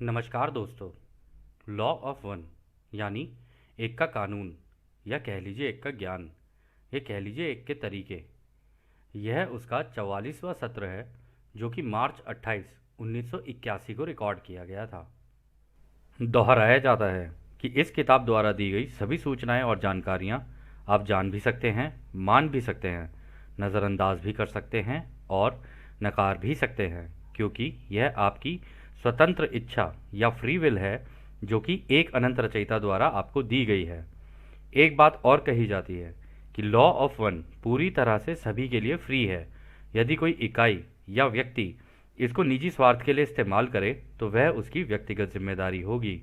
नमस्कार दोस्तों। Law of one यानी एक का कानून, या कह लीजिए एक का ज्ञान, या कह लीजिए एक के तरीके। यह उसका 44वां सत्र है, जो कि मार्च 28 1981 को रिकॉर्ड किया गया था। दोहराया जाता है कि इस किताब द्वारा दी गई सभी सूचनाएं और जानकारियां आप जान भी सकते हैं, मान भी सकते हैं, नज़रअंदाज भी कर सकते हैं और नकार भी सकते हैं, क्योंकि यह आपकी स्वतंत्र इच्छा या फ्री विल है, जो कि एक अनंत रचयिता द्वारा आपको दी गई है। एक बात और कही जाती है कि लॉ ऑफ वन पूरी तरह से सभी के लिए फ्री है। यदि कोई इकाई या व्यक्ति इसको निजी स्वार्थ के लिए इस्तेमाल करे तो वह उसकी व्यक्तिगत जिम्मेदारी होगी।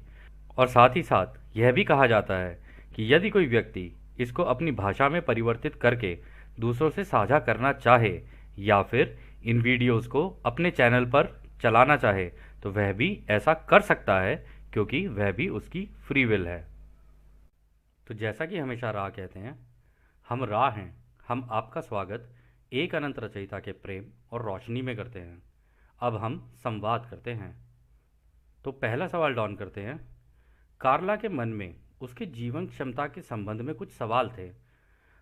और साथ ही साथ यह भी कहा जाता है कि यदि कोई व्यक्ति इसको अपनी भाषा में परिवर्तित करके दूसरों से साझा करना चाहे या फिर इन वीडियोस को अपने चैनल पर चलाना चाहे तो वह भी ऐसा कर सकता है, क्योंकि वह भी उसकी फ्री विल है। तो जैसा कि हमेशा राह कहते हैं, हम राह हैं। हम आपका स्वागत एक अनंत रचयिता के प्रेम और रोशनी में करते हैं। अब हम संवाद करते हैं। तो पहला सवाल डॉन करते हैं। कार्ला के मन में उसके जीवन क्षमता के संबंध में कुछ सवाल थे।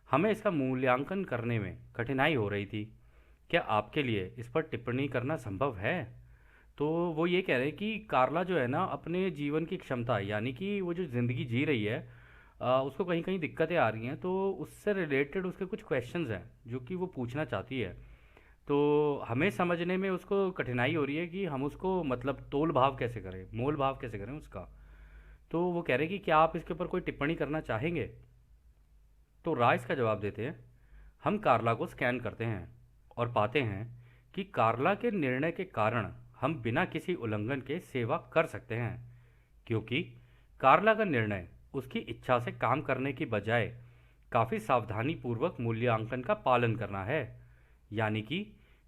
हमें इसका मूल्यांकन करने में कठिनाई हो रही थी। क्या आपके लिए इस पर टिप्पणी करना संभव है? तो वो ये कह रहे हैं कि कार्ला जो है ना, अपने जीवन की क्षमता यानी कि वो जो ज़िंदगी जी रही है, उसको कहीं कहीं दिक्कतें आ रही हैं, तो उससे रिलेटेड उसके कुछ क्वेश्चंस हैं जो कि वो पूछना चाहती है। तो हमें समझने में उसको कठिनाई हो रही है कि हम उसको मतलब तोल भाव कैसे करें, मोल भाव कैसे करें उसका। तो वो कह रहे हैं कि क्या आप इसके ऊपर कोई टिप्पणी करना चाहेंगे? तो राय इसका जवाब देते हैं। हम कार्ला को स्कैन करते हैं और पाते हैं कि कार्ला के निर्णय के कारण हम बिना किसी उल्लंघन के सेवा कर सकते हैं, क्योंकि कार्ला का निर्णय उसकी इच्छा से काम करने की बजाय काफ़ी सावधानी पूर्वक मूल्यांकन का पालन करना है। यानी कि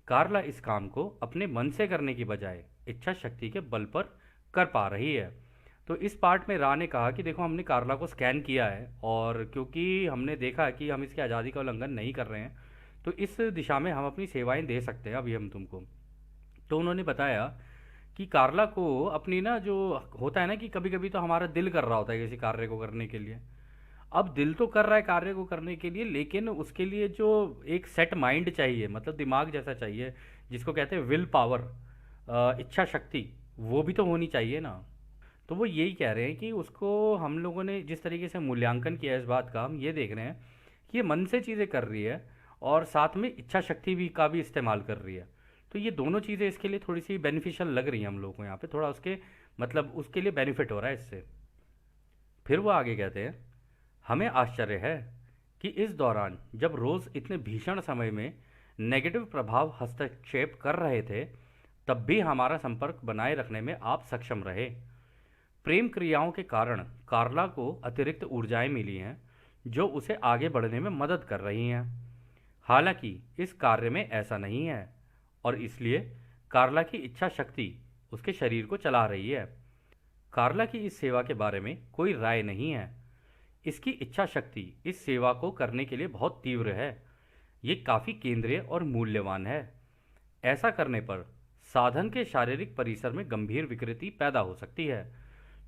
कार्ला इस काम को अपने मन से करने की बजाय इच्छा शक्ति के बल पर कर पा रही है। तो इस पार्ट में रा ने कहा कि देखो, हमने कार्ला को स्कैन किया है और क्योंकि हमने देखा कि हम इसकी आज़ादी का उल्लंघन नहीं कर रहे हैं, तो इस दिशा में हम अपनी सेवाएं दे सकते हैं अभी हम तुमको। तो उन्होंने बताया कि कार्ला को अपनी ना, जो होता है ना कि कभी कभी तो हमारा दिल कर रहा होता है किसी कार्य को करने के लिए। अब दिल तो कर रहा है कार्य को करने के लिए, लेकिन उसके लिए जो एक सेट माइंड चाहिए, मतलब दिमाग जैसा चाहिए, जिसको कहते हैं विल पावर, इच्छा शक्ति, वो भी तो होनी चाहिए ना। तो वो यही कह रहे हैं कि उसको हम लोगों ने जिस तरीके से मूल्यांकन किया है इस बात का, हम ये देख रहे हैं कि ये मन से चीज़ें कर रही है और साथ में इच्छा शक्ति भी का भी इस्तेमाल कर रही है। तो ये दोनों चीज़ें इसके लिए थोड़ी सी बेनिफिशियल लग रही हैं हम लोगों को यहाँ पे, थोड़ा उसके मतलब उसके लिए बेनिफिट हो रहा है इससे। फिर वो आगे कहते हैं, हमें आश्चर्य है कि इस दौरान जब रोज़ इतने भीषण समय में नेगेटिव प्रभाव हस्तक्षेप कर रहे थे, तब भी हमारा संपर्क बनाए रखने में आप सक्षम रहे। प्रेम क्रियाओं के कारण कार्ला को अतिरिक्त ऊर्जाएं मिली हैं, जो उसे आगे बढ़ने में मदद कर रही हैं। हालांकि इस कार्य में ऐसा नहीं है, और इसलिए कार्ला की इच्छा शक्ति उसके शरीर को चला रही है। कार्ला की इस सेवा के बारे में कोई राय नहीं है। इसकी इच्छा शक्ति इस सेवा को करने के लिए बहुत तीव्र है। ये काफ़ी केंद्रीय और मूल्यवान है। ऐसा करने पर साधन के शारीरिक परिसर में गंभीर विकृति पैदा हो सकती है।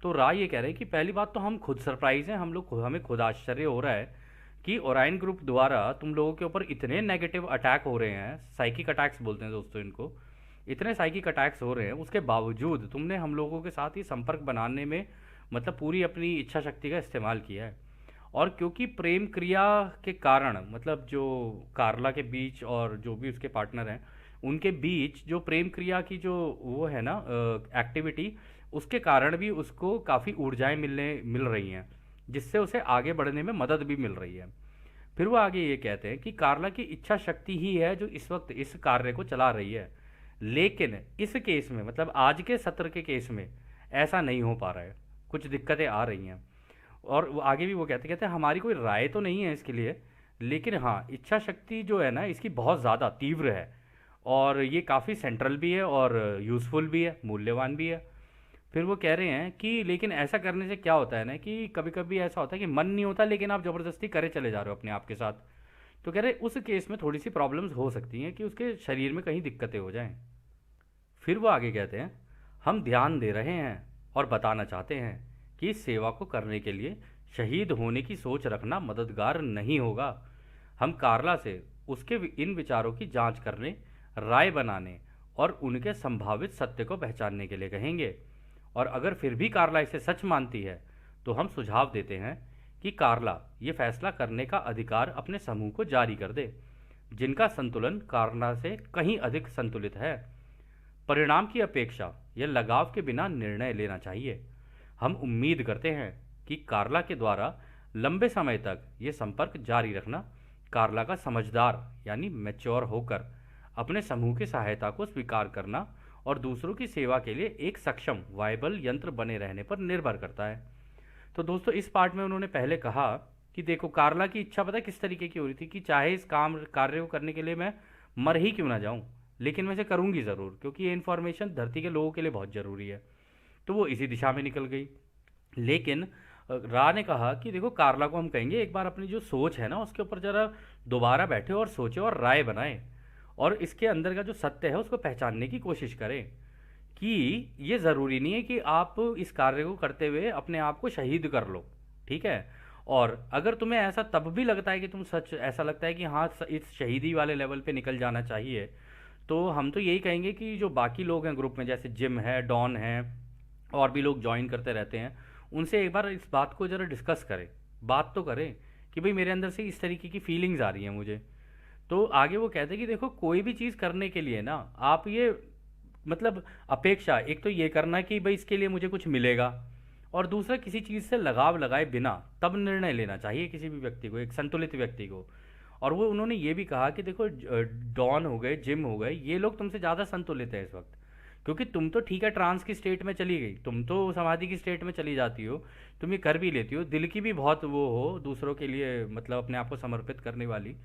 तो राय ये कह रहे हैं कि पहली बात तो हम खुद सरप्राइज हैं, हमें खुद आश्चर्य हो रहा है कि ओराइन ग्रुप द्वारा तुम लोगों के ऊपर इतने नेगेटिव अटैक हो रहे हैं, साइकिक अटैक्स बोलते हैं दोस्तों इनको। इतने साइकिक अटैक्स हो रहे हैं, उसके बावजूद तुमने हम लोगों के साथ ही संपर्क बनाने में मतलब पूरी अपनी इच्छा शक्ति का इस्तेमाल किया है। और क्योंकि प्रेम क्रिया के कारण, मतलब जो कार्ला के बीच और जो भी उसके पार्टनर हैं उनके बीच जो प्रेम क्रिया की जो वो है ना एक्टिविटी, उसके कारण भी उसको काफ़ी ऊर्जाएं मिल रही हैं, जिससे उसे आगे बढ़ने में मदद भी मिल रही है। फिर वो आगे ये कहते हैं कि कार्ला की इच्छा शक्ति ही है जो इस वक्त इस कार्य को चला रही है, लेकिन इस केस में, मतलब आज के सत्र के केस में ऐसा नहीं हो पा रहा है, कुछ दिक्कतें आ रही हैं। और वो आगे भी वो कहते हैं हमारी कोई राय तो नहीं है इसके लिए, लेकिन हाँ, इच्छा शक्ति जो है ना इसकी बहुत ज़्यादा तीव्र है, और ये काफ़ी सेंट्रल भी है और यूज़फुल भी है, मूल्यवान भी है। फिर वो कह रहे हैं कि लेकिन ऐसा करने से क्या होता है ना, कि कभी कभी ऐसा होता है कि मन नहीं होता, लेकिन आप ज़बरदस्ती करे चले जा रहे हो अपने आप के साथ। तो कह रहे उस केस में थोड़ी सी प्रॉब्लम्स हो सकती हैं कि उसके शरीर में कहीं दिक्कतें हो जाएं। फिर वो आगे कहते हैं, हम ध्यान दे रहे हैं और बताना चाहते हैं कि इस सेवा को करने के लिए शहीद होने की सोच रखना मददगार नहीं होगा। हम कार्ला से उसके इन विचारों की जांच करने, राय बनाने और उनके संभावित सत्य को पहचानने के लिए कहेंगे। और अगर फिर भी कार्ला इसे सच मानती है तो हम सुझाव देते हैं कि कार्ला ये फैसला करने का अधिकार अपने समूह को जारी कर दे, जिनका संतुलन कार्ला से कहीं अधिक संतुलित है। परिणाम की अपेक्षा या लगाव के बिना निर्णय लेना चाहिए। हम उम्मीद करते हैं कि कार्ला के द्वारा लंबे समय तक ये संपर्क जारी रखना कार्ला का समझदार यानी मैच्योर होकर अपने समूह की सहायता को स्वीकार करना और दूसरों की सेवा के लिए एक सक्षम वायबल यंत्र बने रहने पर निर्भर करता है। तो दोस्तों, इस पार्ट में उन्होंने पहले कहा कि देखो, कार्ला की इच्छा पता है किस तरीके की हो रही थी कि चाहे इस कार्य को करने के लिए मैं मर ही क्यों ना जाऊं, लेकिन मैं इसे करूंगी ज़रूर, क्योंकि ये इन्फॉर्मेशन धरती के लोगों के लिए बहुत ज़रूरी है। तो वो इसी दिशा में निकल गई। लेकिन रा ने कहा कि देखो, कार्ला को हम कहेंगे एक बार अपनी जो सोच है ना उसके ऊपर ज़रा दोबारा बैठे और सोचे और राय बनाए और इसके अंदर का जो सत्य है उसको पहचानने की कोशिश करें कि ये ज़रूरी नहीं है कि आप इस कार्य को करते हुए अपने आप को शहीद कर लो, ठीक है। और अगर तुम्हें ऐसा तब भी लगता है कि तुम सच ऐसा लगता है कि हाँ इस शहीदी वाले लेवल पे निकल जाना चाहिए, तो हम तो यही कहेंगे कि जो बाकी लोग हैं ग्रुप में, जैसे जिम है, डॉन है, और भी लोग ज्वाइन करते रहते हैं, उनसे एक बार इस बात को ज़रा डिस्कस करें, बात तो करें कि भाई मेरे अंदर से इस तरीके की फीलिंग्स आ रही हैं मुझे। तो आगे वो कहते हैं कि देखो, कोई भी चीज़ करने के लिए ना आप ये मतलब अपेक्षा एक तो ये करना कि भाई इसके लिए मुझे कुछ मिलेगा, और दूसरा किसी चीज़ से लगाव लगाए बिना तब निर्णय लेना चाहिए किसी भी व्यक्ति को, एक संतुलित व्यक्ति को। और वो उन्होंने ये भी कहा कि देखो, डॉन हो गए, जिम हो गए, ये लोग तुमसे ज़्यादा संतुलित है इस वक्त, क्योंकि तुम तो ठीक है ट्रांस की स्टेट में चली गई, तुम तो समाधि की स्टेट में चली जाती हो, तुम ये कर भी लेती हो, दिल की भी बहुत वो हो दूसरों के लिए, मतलब अपने आप को समर्पित करने वाली।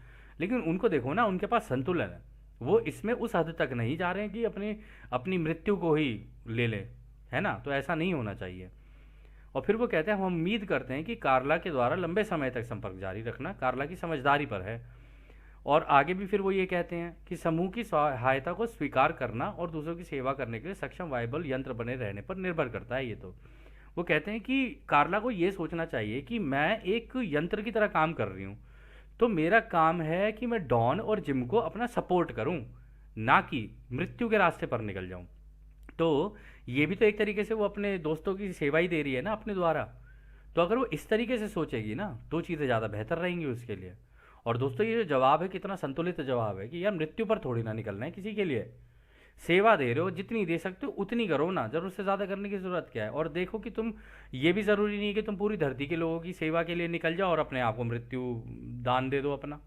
लेकिन उनको देखो ना, उनके पास संतुलन है, वो इसमें उस हद तक नहीं जा रहे हैं कि अपने अपनी मृत्यु को ही ले लें, है ना। तो ऐसा नहीं होना चाहिए। और फिर वो कहते हैं हम उम्मीद करते हैं कि कार्ला के द्वारा लंबे समय तक संपर्क जारी रखना कार्ला की समझदारी पर है। और आगे भी फिर वो ये कहते हैं कि समूह की सहायता को स्वीकार करना और दूसरों की सेवा करने के लिए सक्षम वायबल यंत्र बने रहने पर निर्भर करता है। ये तो वो कहते हैं कि कार्ला को ये सोचना चाहिए कि मैं एक यंत्र की तरह काम कर रही हूँ, तो मेरा काम है कि मैं डॉन और जिम को अपना सपोर्ट करूँ, ना कि मृत्यु के रास्ते पर निकल जाऊँ। तो ये भी तो एक तरीके से वो अपने दोस्तों की सेवा ही दे रही है ना अपने द्वारा। तो अगर वो इस तरीके से सोचेगी ना तो चीज़ें ज़्यादा बेहतर रहेंगी उसके लिए। और दोस्तों, ये जो जवाब है कितना संतुलित जवाब है कि यार मृत्यु पर थोड़ी ना निकलना है किसी के लिए। सेवा दे रहे हो, जितनी दे सकते हो उतनी करो ना, जरूर से ज़्यादा करने की ज़रूरत क्या है। और देखो कि तुम, ये भी ज़रूरी नहीं है कि तुम पूरी धरती के लोगों की सेवा के लिए निकल जाओ और अपने आप को मृत्यु दान दे दो अपना,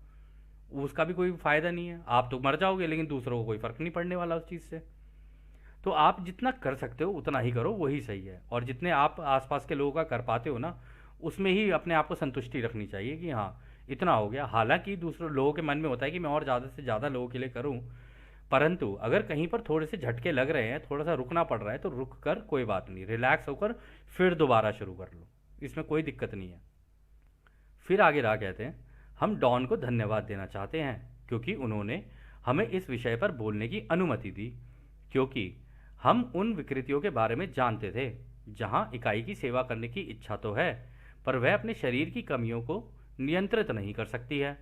उसका भी कोई फ़ायदा नहीं है। आप तो मर जाओगे लेकिन दूसरों को कोई फ़र्क नहीं पड़ने वाला उस चीज़ से। तो आप जितना कर सकते हो उतना ही करो, वही सही है। और जितने आप आसपास के लोगों का कर पाते हो ना, उसमें ही अपने आप को संतुष्टि रखनी चाहिए कि हाँ इतना हो गया। हालांकि दूसरों लोगों के मन में होता है कि मैं और ज़्यादा से ज़्यादा लोगों के लिए करूँ, परंतु अगर कहीं पर थोड़े से झटके लग रहे हैं, थोड़ा सा रुकना पड़ रहा है, तो रुक कर कोई बात नहीं, रिलैक्स होकर फिर दोबारा शुरू कर लो, इसमें कोई दिक्कत नहीं है। फिर आगे रहा कहते हैं हम डॉन को धन्यवाद देना चाहते हैं क्योंकि उन्होंने हमें इस विषय पर बोलने की अनुमति दी, क्योंकि हम उन विकृतियों के बारे में जानते थे जहां इकाई की सेवा करने की इच्छा तो है, पर वह अपने शरीर की कमियों को नियंत्रित नहीं कर सकती है।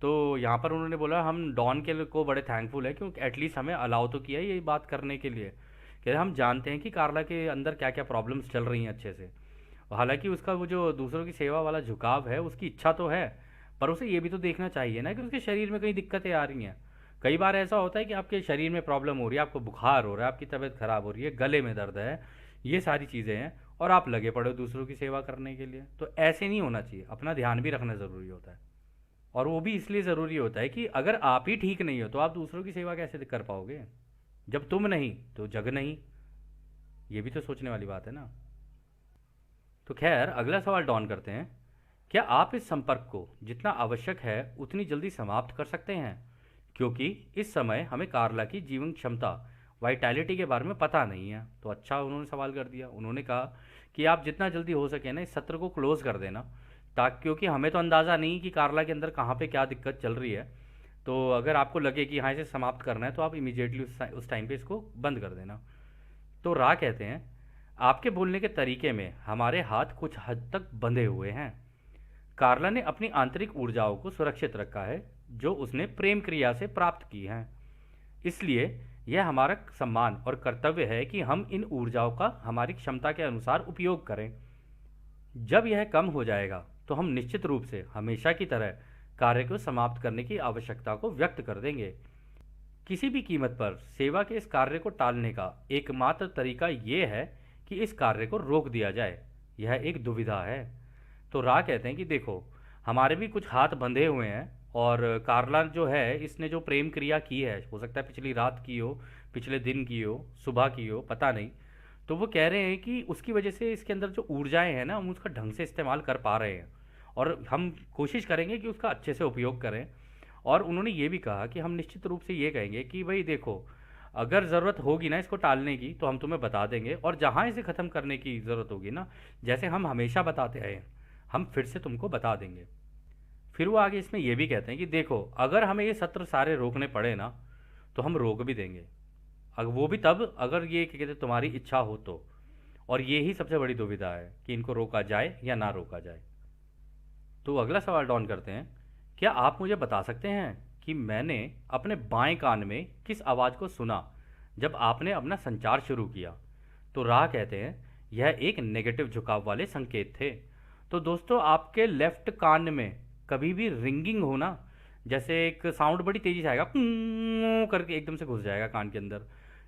तो यहाँ पर उन्होंने बोला हम डॉन के को बड़े थैंकफुल है क्योंकि एटलीस्ट हमें अलाउ तो किया ये बात करने के लिए कि हम जानते हैं कि कार्ला के अंदर क्या क्या प्रॉब्लम्स चल रही हैं अच्छे से। हालांकि उसका वो जो दूसरों की सेवा वाला झुकाव है, उसकी इच्छा तो है, पर उसे ये भी तो देखना चाहिए ना कि उसके शरीर में कई दिक्कतें आ रही हैं। कई बार ऐसा होता है कि आपके शरीर में प्रॉब्लम हो रही है, आपको बुखार हो रहा है, आपकी तबीयत खराब हो रही है, गले में दर्द है, ये सारी चीज़ें हैं, और आप लगे पड़े हो दूसरों की सेवा करने के लिए। तो ऐसे नहीं होना चाहिए, अपना ध्यान भी रखना ज़रूरी होता है। और वो भी इसलिए ज़रूरी होता है कि अगर आप ही ठीक नहीं हो तो आप दूसरों की सेवा कैसे कर पाओगे। जब तुम नहीं तो जग नहीं, ये भी तो सोचने वाली बात है ना। तो खैर, अगला सवाल डॉन करते हैं, क्या आप इस संपर्क को जितना आवश्यक है उतनी जल्दी समाप्त कर सकते हैं, क्योंकि इस समय हमें कार्ला की जीवन क्षमता वाइटैलिटी के बारे में पता नहीं है। तो अच्छा उन्होंने सवाल कर दिया। उन्होंने कहा कि आप जितना जल्दी हो सके ना इस सत्र को क्लोज कर देना, ताकि क्योंकि हमें तो अंदाज़ा नहीं कि कार्ला के अंदर कहाँ पे क्या दिक्कत चल रही है। तो अगर आपको लगे कि हाँ इसे समाप्त करना है तो आप इमीडिएटली उस टाइम पे इसको बंद कर देना। तो रा कहते हैं, आपके बोलने के तरीके में हमारे हाथ कुछ हद तक बंधे हुए हैं। कार्ला ने अपनी आंतरिक ऊर्जाओं को सुरक्षित रखा है, जो उसने प्रेम क्रिया से प्राप्त की हैं। इसलिए यह हमारा सम्मान और कर्तव्य है कि हम इन ऊर्जाओं का हमारी क्षमता के अनुसार उपयोग करें। जब यह कम हो जाएगा तो हम निश्चित रूप से हमेशा की तरह कार्य को समाप्त करने की आवश्यकता को व्यक्त कर देंगे। किसी भी कीमत पर सेवा के इस कार्य को टालने का एकमात्र तरीका यह है कि इस कार्य को रोक दिया जाए। यह एक दुविधा है। तो रा कहते हैं कि देखो, हमारे भी कुछ हाथ बंधे हुए हैं, और कार्ला जो है इसने जो प्रेम क्रिया की है, हो सकता है पिछली रात की हो, पिछले दिन की हो, सुबह की हो, पता नहीं। तो वो कह रहे हैं कि उसकी वजह से इसके अंदर जो ऊर्जाएं हैं ना, हम उसका ढंग से इस्तेमाल कर पा रहे हैं, और हम कोशिश करेंगे कि उसका अच्छे से उपयोग करें। और उन्होंने ये भी कहा कि हम निश्चित रूप से ये कहेंगे कि भाई देखो, अगर ज़रूरत होगी ना इसको टालने की तो हम तुम्हें बता देंगे, और जहाँ इसे ख़त्म करने की ज़रूरत होगी ना, जैसे हम हमेशा बताते आए हैं, हम फिर से तुमको बता देंगे। फिर वो आगे इसमें ये भी कहते हैं कि देखो, अगर हमें ये सत्र सारे रोकने पड़े ना, तो हम रोक भी देंगे। अगर वो भी तब, अगर ये क्या कहते हैं, तुम्हारी इच्छा हो तो। और ये ही सबसे बड़ी दुविधा है कि इनको रोका जाए या ना रोका जाए। तो अगला सवाल डॉन करते हैं, क्या आप मुझे बता सकते हैं कि मैंने अपने बाएं कान में किस आवाज़ को सुना जब आपने अपना संचार शुरू किया? तो राह कहते हैं, यह एक नेगेटिव झुकाव वाले संकेत थे। तो दोस्तों, आपके लेफ्ट कान में कभी भी रिंगिंग हो ना, जैसे एक साउंड बड़ी तेजी से आएगा, कुंग करके एकदम से घुस जाएगा कान के अंदर,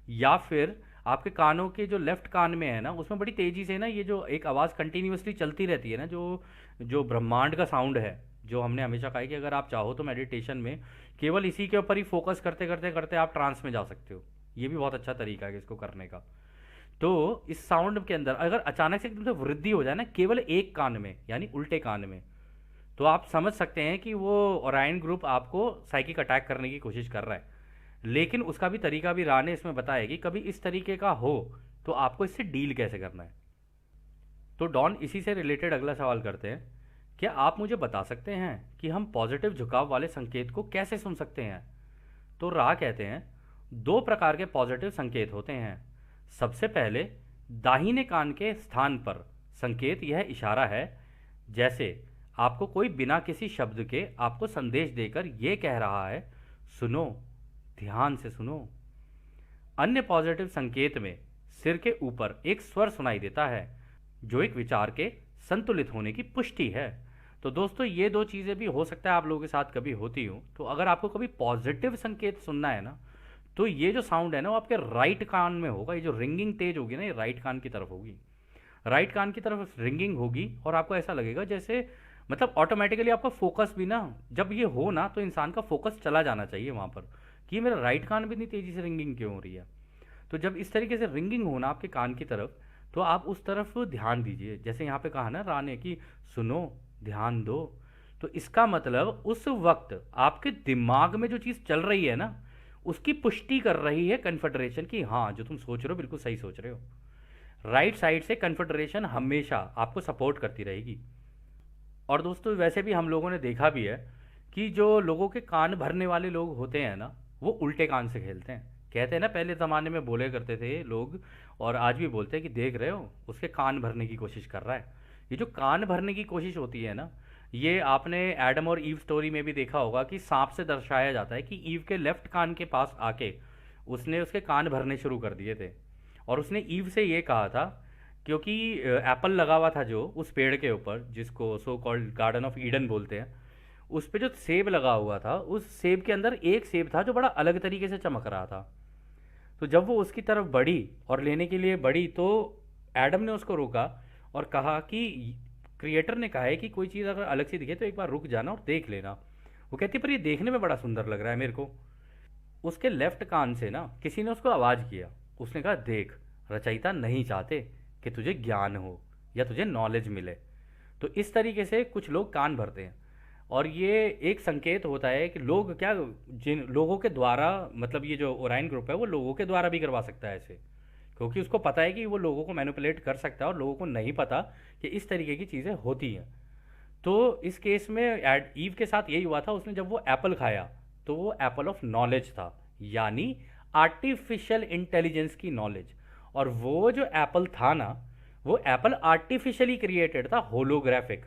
या फिर आपके कानों के जो लेफ्ट कान में है ना, उसमें बड़ी तेजी से ना ये जो एक आवाज़ कंटिन्यूअसली चलती रहती है ना, जो जो ब्रह्मांड का साउंड है, जो हमने हमेशा कहा है कि अगर आप चाहो तो मेडिटेशन में केवल इसी के ऊपर ही फोकस करते करते करते आप ट्रांस में जा सकते हो। ये भी बहुत अच्छा तरीका है इसको करने का। तो इस साउंड के अंदर अगर अचानक से एकदम से वृद्धि हो जाए ना, केवल एक कान में यानी उल्टे कान में, तो आप समझ सकते हैं कि वो ओरायन ग्रुप आपको साइकिक अटैक करने की कोशिश कर रहा है। लेकिन उसका भी तरीका भी रा ने इसमें बताया कि कभी इस तरीके का हो तो आपको इससे डील कैसे करना है। तो डॉन इसी से रिलेटेड अगला सवाल करते हैं, क्या आप मुझे बता सकते हैं कि हम पॉजिटिव झुकाव वाले संकेत को कैसे सुन सकते हैं? तो रा कहते हैं, दो प्रकार के पॉजिटिव संकेत होते हैं। सबसे पहले, दाहिने कान के स्थान पर संकेत यह इशारा है, जैसे आपको कोई बिना किसी शब्द के आपको संदेश देकर यह कह रहा है, सुनो, ध्यान से सुनो। अन्य पॉजिटिव संकेत में सिर के ऊपर एक स्वर सुनाई देता है, जो एक विचार के संतुलित होने की पुष्टि है। तो दोस्तों, ये दो चीज़ें भी हो सकता है आप लोगों के साथ कभी होती हो। तो अगर आपको कभी पॉजिटिव संकेत सुनना है ना, तो ये जो साउंड है ना, वो आपके राइट कान में होगा। ये जो रिंगिंग तेज होगी ना, ये राइट कान की तरफ होगी। राइट कान की तरफ रिंगिंग होगी, और आपको ऐसा लगेगा जैसे, मतलब ऑटोमेटिकली आपका फोकस भी ना, जब ये हो ना, तो इंसान का फोकस चला जाना चाहिए वहाँ पर कि ये मेरा राइट कान भी इतनी तेज़ी से रिंगिंग क्यों हो रही है। तो जब इस तरीके से रिंगिंग हो ना आपके कान की तरफ, तो आप उस तरफ ध्यान दीजिए। जैसे यहाँ पे कहा ना रा ने कि सुनो, ध्यान दो। तो इसका मतलब उस वक्त आपके दिमाग में जो चीज़ चल रही है ना, उसकी पुष्टि कर रही है कन्फेडरेशन की, हाँ जो तुम सोच रहे हो बिल्कुल सही सोच रहे हो। राइट साइड से कन्फेडरेशन हमेशा आपको सपोर्ट करती रहेगी। और दोस्तों, वैसे भी हम लोगों ने देखा भी है कि जो लोगों के कान भरने वाले लोग होते हैं ना, वो उल्टे कान से खेलते हैं। कहते हैं ना, पहले ज़माने में बोले करते थे लोग, और आज भी बोलते हैं कि देख रहे हो, उसके कान भरने की कोशिश कर रहा है। ये जो कान भरने की कोशिश होती है ना, ये आपने एडम और ईव स्टोरी में भी देखा होगा कि सांप से दर्शाया जाता है कि ईव के लेफ्ट कान के पास आके उसने उसके कान भरने शुरू कर दिए थे। और उसने ईव से ये कहा था, क्योंकि एप्पल लगा हुआ था जो उस पेड़ के ऊपर, जिसको so called garden of Eden बोलते हैं, उस पे जो सेब लगा हुआ था, उस सेब के अंदर एक सेब था जो बड़ा अलग तरीके से चमक रहा था। तो जब वो उसकी तरफ बढ़ी और लेने के लिए बढ़ी, तो एडम ने उसको रोका और कहा कि क्रिएटर ने कहा है कि कोई चीज़ अगर अलग से दिखे तो एक बार रुक जाना और देख लेना। वो कहती, पर ये देखने में बड़ा सुंदर लग रहा है मेरे को। उसके लेफ्ट कान से ना किसी ने उसको आवाज़ किया। उसने कहा, देख, रचयिता नहीं चाहते कि तुझे ज्ञान हो या तुझे नॉलेज मिले। तो इस तरीके से कुछ लोग कान भरते हैं, और ये एक संकेत होता है कि लोग क्या, जिन लोगों के द्वारा, मतलब ये जो ओरायन ग्रुप है वो लोगों के द्वारा भी करवा सकता है ऐसे, क्योंकि उसको पता है कि वो लोगों को मैनिपुलेट कर सकता है, और लोगों को नहीं पता कि इस तरीके की चीज़ें होती हैं। तो इस केस में ईव के साथ यही हुआ था। उसने जब वो एप्पल खाया तो वो एप्पल ऑफ नॉलेज था, यानी आर्टिफिशियल इंटेलिजेंस की नॉलेज। और वो जो एप्पल था ना, वो एप्पल आर्टिफिशियली क्रिएटेड था, होलोग्राफिक।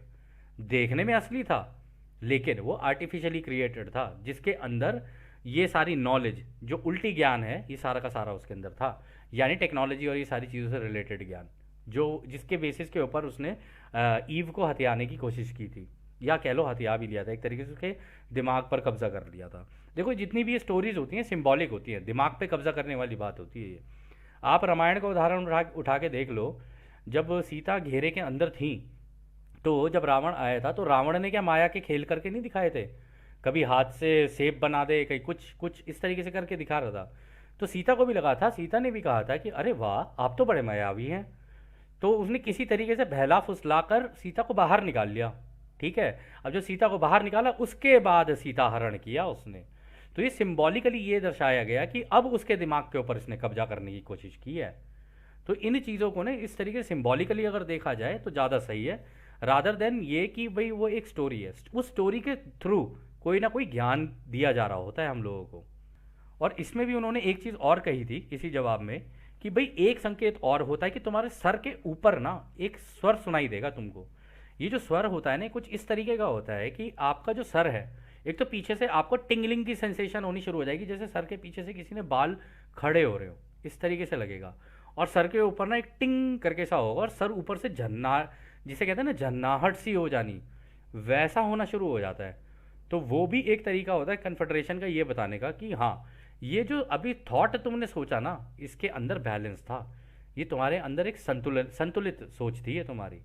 देखने में असली था, लेकिन वो आर्टिफिशियली क्रिएटेड था, जिसके अंदर ये सारी नॉलेज, जो उल्टी ज्ञान है, ये सारा का सारा उसके अंदर था। यानी टेक्नोलॉजी और ये सारी चीज़ों से रिलेटेड ज्ञान, जो जिसके बेसिस के ऊपर उसने ईव को हथियाने की कोशिश की थी, या कह लो हथिया भी लिया था, एक तरीके से उसके दिमाग पर कब्जा कर लिया था। देखो, जितनी भी ये स्टोरीज होती हैं सिंबॉलिक होती हैं, दिमाग पे कब्जा करने वाली बात होती है ये। आप रामायण का उदाहरण उठा के देख लो। जब सीता घेरे के अंदर थी, तो जब रावण आया था, तो रावण ने क्या माया के खेल करके नहीं दिखाए थे? कभी हाथ से सेब बना दे, कहीं कुछ कुछ इस तरीके से करके दिखा रहा था। तो सीता को भी लगा था, सीता ने भी कहा था कि अरे वाह, आप तो बड़े मायावी हैं। तो उसने किसी तरीके से बहला फुसला कर सीता को बाहर निकाल लिया। ठीक है। अब जो सीता को बाहर निकाला, उसके बाद सीता हरण किया उसने। तो ये सिंबॉलिकली ये दर्शाया गया कि अब उसके दिमाग के ऊपर इसने कब्जा करने की कोशिश की है। तो इन चीज़ों को ना इस तरीके से सिंबॉलिकली अगर देखा जाए तो ज़्यादा सही है, रादर देन ये कि भाई वो एक स्टोरी है, उस स्टोरी के थ्रू कोई ना कोई ज्ञान दिया जा रहा होता है हम लोगों को। और इसमें भी उन्होंने एक चीज़ और कही थी इसी जवाब में, कि भाई एक संकेत और होता है कि तुम्हारे सर के ऊपर ना एक स्वर सुनाई देगा तुमको। ये जो स्वर होता है ना, कुछ इस तरीके का होता है कि आपका जो सर है, एक तो पीछे से आपको टिंगलिंग की सेंसेशन होनी शुरू हो जाएगी, जैसे सर के पीछे से किसी ने बाल खड़े हो रहे हो, इस तरीके से लगेगा। और सर के ऊपर ना एक टिंग करके सा होगा, और सर ऊपर से झन्ना, जिसे कहते हैं ना झन्नाहट सी हो जानी, वैसा होना शुरू हो जाता है। तो वो भी एक तरीका होता है कन्फेडरेशन का ये बताने का कि हाँ, ये जो अभी थॉट तुमने सोचा ना, इसके अंदर बैलेंस था, ये तुम्हारे अंदर एक संतुलित सोच थी ये तुम्हारी।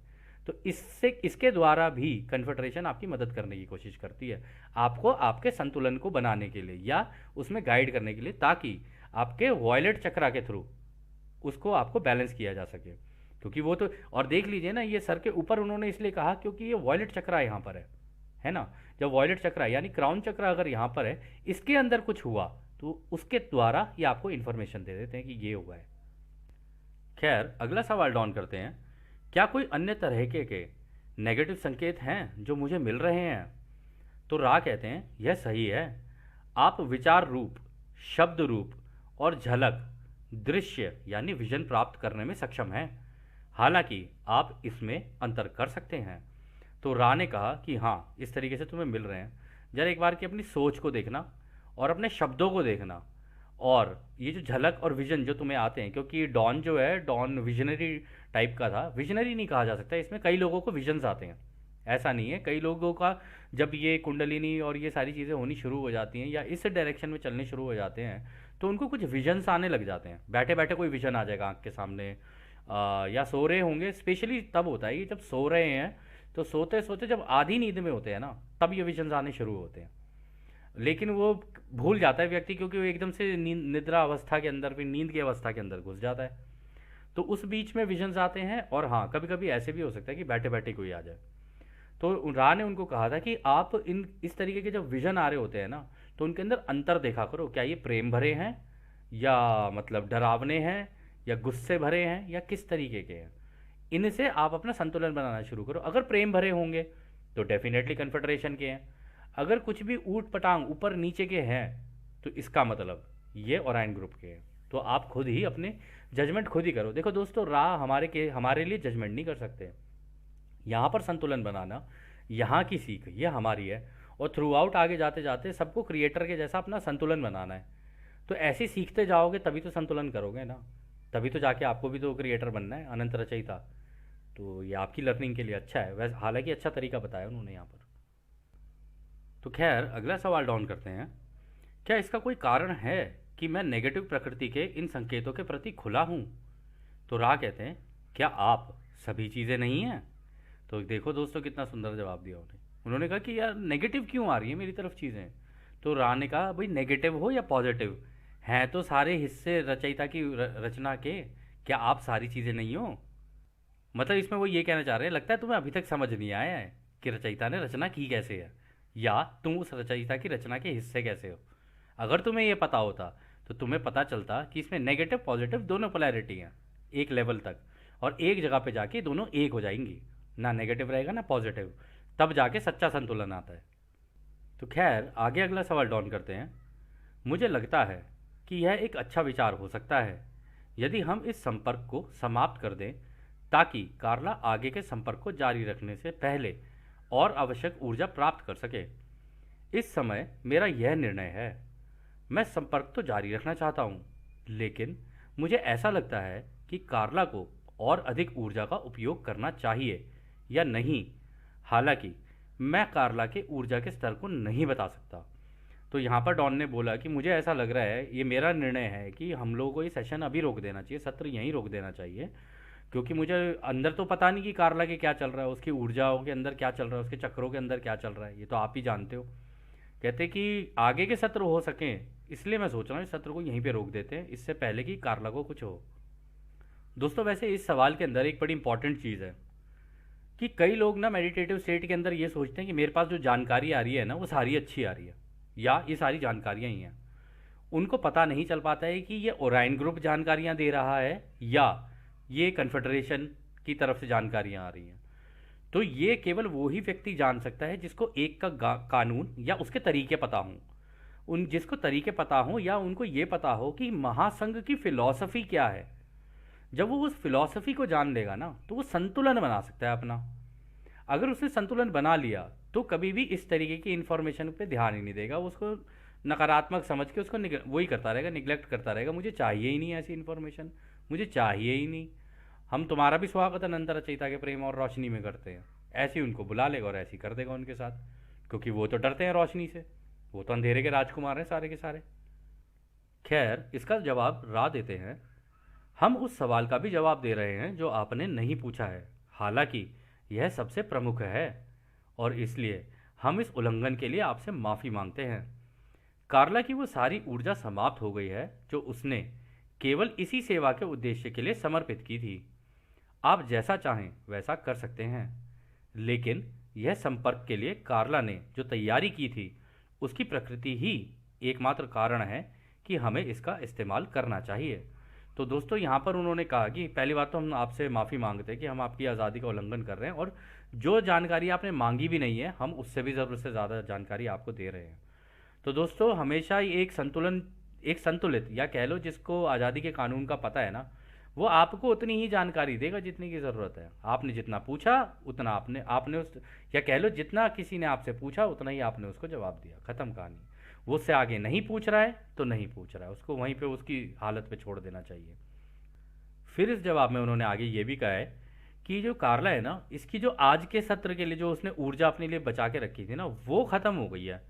तो इससे, इसके द्वारा भी कन्फेडरेशन आपकी मदद करने की कोशिश करती है, आपको आपके संतुलन को बनाने के लिए या उसमें गाइड करने के लिए, ताकि आपके वॉयलेट चक्रा के थ्रू उसको आपको बैलेंस किया जा सके। क्योंकि वो तो, और देख लीजिए ना, ये सर के ऊपर उन्होंने इसलिए कहा क्योंकि ये वॉयलेट चक्रा यहाँ पर है ना। जब वॉयलेट चक्रा यानी क्राउन चक्रा अगर यहाँ पर है, इसके अंदर कुछ हुआ, तो उसके द्वारा ये आपको इन्फॉर्मेशन दे देते हैं कि ये हुआ है। खैर, अगला सवाल डाउन करते हैं। क्या कोई अन्य तरह के नेगेटिव संकेत हैं जो मुझे मिल रहे हैं? तो रा कहते हैं, यह सही है। आप विचार रूप, शब्द रूप और झलक, दृश्य यानी विजन प्राप्त करने में सक्षम हैं। हालांकि आप इसमें अंतर कर सकते हैं। तो रा ने कहा कि हाँ, इस तरीके से तुम्हें मिल रहे हैं। जरा एक बार की अपनी सोच को देखना और अपने शब्दों को देखना, और ये जो झलक और विजन जो तुम्हें आते हैं, क्योंकि डॉन जो है, डॉन विजनरी टाइप का था। विजनरी नहीं कहा जा सकता, इसमें कई लोगों को विजन्स आते हैं, ऐसा नहीं है। कई लोगों का जब ये कुंडलिनी और ये सारी चीज़ें होनी शुरू हो जाती हैं या इस डायरेक्शन में चलने शुरू हो जाते हैं, तो उनको कुछ विजन्स आने लग जाते हैं। बैठे बैठे कोई विजन आ जाएगा आँख के सामने, या सो रहे होंगे। स्पेशली तब होता है ये जब सो रहे हैं, तो सोते सोते जब आधी नींद में होते हैं ना, तब ये विजन्स आने शुरू होते हैं। लेकिन वो भूल जाता है व्यक्ति, क्योंकि वो एकदम से निद्रा अवस्था के अंदर, फिर नींद की अवस्था के अंदर घुस जाता है। तो उस बीच में विजन्स आते हैं। और हाँ, कभी कभी ऐसे भी हो सकता है कि बैठे बैठे कोई आ जाए। तो रा ने उनको कहा था कि आप इन इस तरीके के जब विजन आ रहे होते हैं ना, तो उनके अंदर अंतर देखा करो, क्या ये प्रेम भरे हैं, या मतलब डरावने हैं, या गुस्से भरे हैं, या किस तरीके के हैं। इनसे आप अपना संतुलन बनाना शुरू करो। अगर प्रेम भरे होंगे तो डेफिनेटली कन्फेडरेशन के हैं। अगर कुछ भी ऊट पटांग ऊपर नीचे के हैं, तो इसका मतलब ये ओरायन ग्रुप के हैं। तो आप खुद ही अपने जजमेंट खुद ही करो। देखो दोस्तों, राह हमारे लिए जजमेंट नहीं कर सकते। यहाँ पर संतुलन बनाना, यहाँ की सीख ये हमारी है, और थ्रू आउट आगे जाते जाते सबको क्रिएटर के जैसा अपना संतुलन बनाना है। तो ऐसे ही सीखते जाओगे तभी तो संतुलन करोगे ना, तभी तो जाके आपको भी तो क्रिएटर बनना है, अनंत रचयिता। तो ये आपकी लर्निंग के लिए अच्छा है, वैसे हालांकि अच्छा तरीका बताया उन्होंने यहाँ पर। तो खैर, अगला सवाल डाउन करते हैं। क्या इसका कोई कारण है कि मैं नेगेटिव प्रकृति के इन संकेतों के प्रति खुला हूँ? तो रा कहते हैं, क्या आप सभी चीज़ें नहीं हैं? तो देखो दोस्तों, कितना सुंदर जवाब दिया उन्होंने। उन्होंने कहा कि यार नेगेटिव क्यों आ रही है मेरी तरफ चीज़ें? तो रा ने कहा, भाई नेगेटिव हो या पॉजिटिव, हैं तो सारे हिस्से रचयिता की रचना के, क्या आप सारी चीज़ें नहीं हो? मतलब इसमें वो ये कहना चाह रहे हैं, लगता है तुम्हें अभी तक समझ नहीं आया है कि रचयिता ने रचना की कैसे है, या तुम उस रचयिता की रचना के हिस्से कैसे हो। अगर तुम्हें ये पता होता तो तुम्हें पता चलता कि इसमें नेगेटिव पॉजिटिव दोनों पोलैरिटी हैं एक लेवल तक, और एक जगह पे जाके दोनों एक हो जाएंगी, ना नेगेटिव रहेगा ना पॉजिटिव, तब जाके सच्चा संतुलन आता है। तो खैर, आगे अगला सवाल डाउन करते हैं। मुझे लगता है कि यह एक अच्छा विचार हो सकता है, यदि हम इस संपर्क को समाप्त कर दें ताकि कार्ला आगे के संपर्क को जारी रखने से पहले और आवश्यक ऊर्जा प्राप्त कर सके। इस समय मेरा यह निर्णय है। मैं संपर्क तो जारी रखना चाहता हूँ, लेकिन मुझे ऐसा लगता है कि कार्ला को और अधिक ऊर्जा का उपयोग करना चाहिए या नहीं। हालांकि मैं कार्ला के ऊर्जा के स्तर को नहीं बता सकता। तो यहाँ पर डॉन ने बोला कि मुझे ऐसा लग रहा है, ये मेरा निर्णय है कि हम लोगों को ये सेशन अभी रोक देना चाहिए, सत्र यहीं रोक देना चाहिए, क्योंकि मुझे अंदर तो पता नहीं कि कार्ला के क्या चल रहा है, उसकी ऊर्जाओं के अंदर क्या चल रहा है, उसके चक्रों के अंदर क्या चल रहा है, ये तो आप ही जानते हो। कहते कि आगे के सत्र हो सकें, इसलिए मैं सोच रहा हूँ इस सत्र को यहीं पे रोक देते हैं, इससे पहले कि कार्ला को कुछ हो। दोस्तों, वैसे इस सवाल के अंदर एक बड़ी इंपॉर्टेंट चीज़ है कि कई लोग ना मेडिटेटिव स्टेट के अंदर ये सोचते हैं कि मेरे पास जो जानकारी आ रही है ना, वो सारी अच्छी आ रही है, या ये सारी जानकारियाँ ही हैं। उनको पता नहीं चल पाता है कि ये ओराइन ग्रुप जानकारियाँ दे रहा है या ये कन्फेडरेशन की तरफ से जानकारियाँ आ रही हैं। तो ये केवल वो ही व्यक्ति जान सकता है जिसको एक का कानून या उसके तरीके पता हों। उन जिसको तरीके पता हों या उनको ये पता हो कि महासंघ की फ़िलॉसफ़ी क्या है। जब वो उस फिलॉसफी को जान लेगा ना, तो वो संतुलन बना सकता है अपना। अगर उसने संतुलन बना लिया तो कभी भी इस तरीके की इन्फॉर्मेशन पे ध्यान ही नहीं देगा, वो उसको नकारात्मक समझ के उसको वही करता रहेगा, निगलेक्ट करता रहेगा। मुझे चाहिए ही नहीं ऐसी इन्फॉर्मेशन, मुझे चाहिए ही नहीं। हम तुम्हारा भी स्वागत अनंत रचयिता के प्रेम और रोशनी में करते हैं, ऐसे ही उनको बुला लेगा और ऐसे ही कर देगा उनके साथ, क्योंकि वो तो डरते हैं रोशनी से, वो तो अंधेरे के राजकुमार हैं सारे के सारे। खैर, इसका जवाब रा देते हैं। हम उस सवाल का भी जवाब दे रहे हैं जो आपने नहीं पूछा है, हालांकि यह सबसे प्रमुख है, और इसलिए हम इस उल्लंघन के लिए आपसे माफ़ी मांगते हैं। कार्ला की वो सारी ऊर्जा समाप्त हो गई है जो उसने केवल इसी सेवा के उद्देश्य के लिए समर्पित की थी। आप जैसा चाहें वैसा कर सकते हैं, लेकिन यह संपर्क के लिए कार्ला ने जो तैयारी की थी उसकी प्रकृति ही एकमात्र कारण है कि हमें इसका इस्तेमाल करना चाहिए। तो दोस्तों, यहाँ पर उन्होंने कहा कि पहली बात तो हम आपसे माफ़ी मांगते हैं कि हम आपकी आज़ादी का उल्लंघन कर रहे हैं, और जो जानकारी आपने मांगी भी नहीं है, हम उससे भी ज़रूरत से ज़्यादा जानकारी आपको दे रहे हैं। तो दोस्तों, हमेशा ही एक संतुलित, या कह लो जिसको आज़ादी के कानून का पता है ना, वो आपको उतनी ही जानकारी देगा जितनी की ज़रूरत है। आपने जितना पूछा उतना आपने उस, या कह लो जितना किसी ने आपसे पूछा उतना ही आपने उसको जवाब दिया, ख़त्म कहानी। वो उससे आगे नहीं पूछ रहा है तो नहीं पूछ रहा है, उसको वहीं पे उसकी हालत पे छोड़ देना चाहिए। फिर इस जवाब में उन्होंने आगे ये भी कहा है कि जो कार्ला है ना, इसकी जो आज के सत्र के लिए जो उसने ऊर्जा अपने लिए बचा के रखी थी ना, वो ख़त्म हो गई है।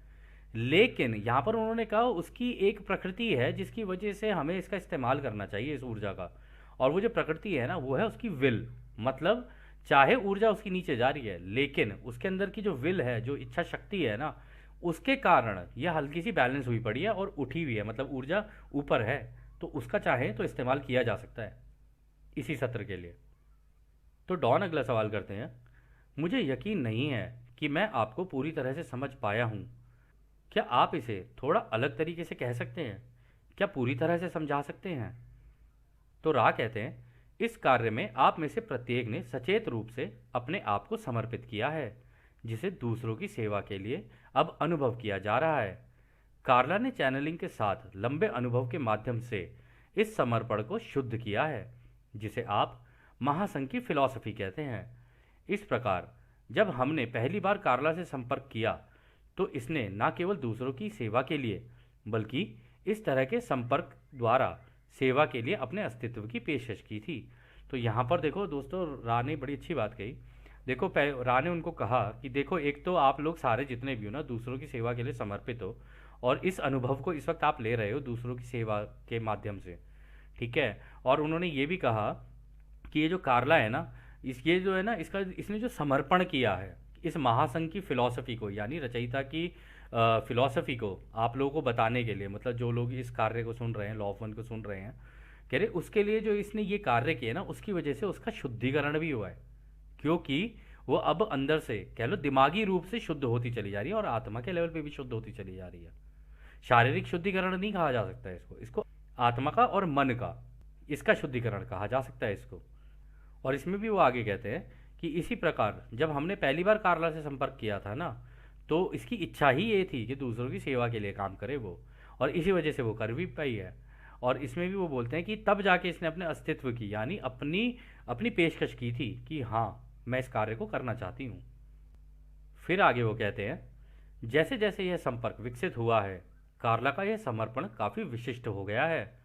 लेकिन यहाँ पर उन्होंने कहा उसकी एक प्रकृति है जिसकी वजह से हमें इसका इस्तेमाल करना चाहिए, इस ऊर्जा का। और वो जो प्रकृति है ना, वो है उसकी विल। मतलब चाहे ऊर्जा उसकी नीचे जा रही है, लेकिन उसके अंदर की जो विल है, जो इच्छा शक्ति है ना, उसके कारण यह हल्की सी बैलेंस हुई पड़ी है और उठी हुई है, मतलब ऊर्जा ऊपर है। तो उसका चाहे तो इस्तेमाल किया जा सकता है इसी सत्र के लिए। तो डॉन अगला सवाल करते हैं। मुझे यकीन नहीं है कि मैं आपको पूरी तरह से समझ पाया हूँ। क्या आप इसे थोड़ा अलग तरीके से कह सकते हैं? क्या पूरी तरह से समझा सकते हैं? तो रा कहते हैं, इस कार्य में आप में से प्रत्येक ने सचेत रूप से अपने आप को समर्पित किया है, जिसे दूसरों की सेवा के लिए अब अनुभव किया जा रहा है। कार्ला ने चैनलिंग के साथ लंबे अनुभव के माध्यम से इस समर्पण को शुद्ध किया है, जिसे आप महासंघ की फिलॉसफी कहते हैं। इस प्रकार जब हमने पहली बार कार्ला से संपर्क किया तो इसने न केवल दूसरों की सेवा के लिए, बल्कि इस तरह के संपर्क द्वारा सेवा के लिए अपने अस्तित्व की पेशकश की थी। तो यहाँ पर देखो दोस्तों, रा ने बड़ी अच्छी बात कही। देखो, रा ने उनको कहा कि देखो, एक तो आप लोग सारे जितने भी हो ना, दूसरों की सेवा के लिए समर्पित हो, और इस अनुभव को इस वक्त आप ले रहे हो दूसरों की सेवा के माध्यम से, ठीक है। और उन्होंने ये भी कहा कि ये जो कार्ला है ना, ये जो है ना, इसने जो समर्पण किया है इस महासंघ की फिलॉसफी को, यानी रचयिता की फिलॉसफी को आप लोगों को बताने के लिए, मतलब जो लोग इस कार्य को सुन रहे हैं, लॉ ऑफ वन को सुन रहे हैं, कह रहे उसके लिए जो इसने ये कार्य किया ना, उसकी वजह से उसका शुद्धिकरण भी हुआ है, क्योंकि वो अब अंदर से कह लो दिमागी रूप से शुद्ध होती चली जा रही है और आत्मा के लेवल पे भी शुद्ध होती चली जा रही है। शारीरिक शुद्धिकरण नहीं कहा जा सकता है इसको आत्मा का और मन का, इसका शुद्धिकरण कहा जा सकता है इसको। और इसमें भी वो आगे कहते हैं कि इसी प्रकार जब हमने पहली बार कार्ला से संपर्क किया था ना, तो इसकी इच्छा ही ये थी कि दूसरों की सेवा के लिए काम करे वो, और इसी वजह से वो कर भी पाई है। और इसमें भी वो बोलते हैं कि तब जाके इसने अपने अस्तित्व की यानी अपनी अपनी पेशकश की थी कि हाँ, मैं इस कार्य को करना चाहती हूँ। फिर आगे वो कहते हैं, जैसे जैसे यह संपर्क विकसित हुआ है, कार्ला का यह समर्पण काफ़ी विशिष्ट हो गया है।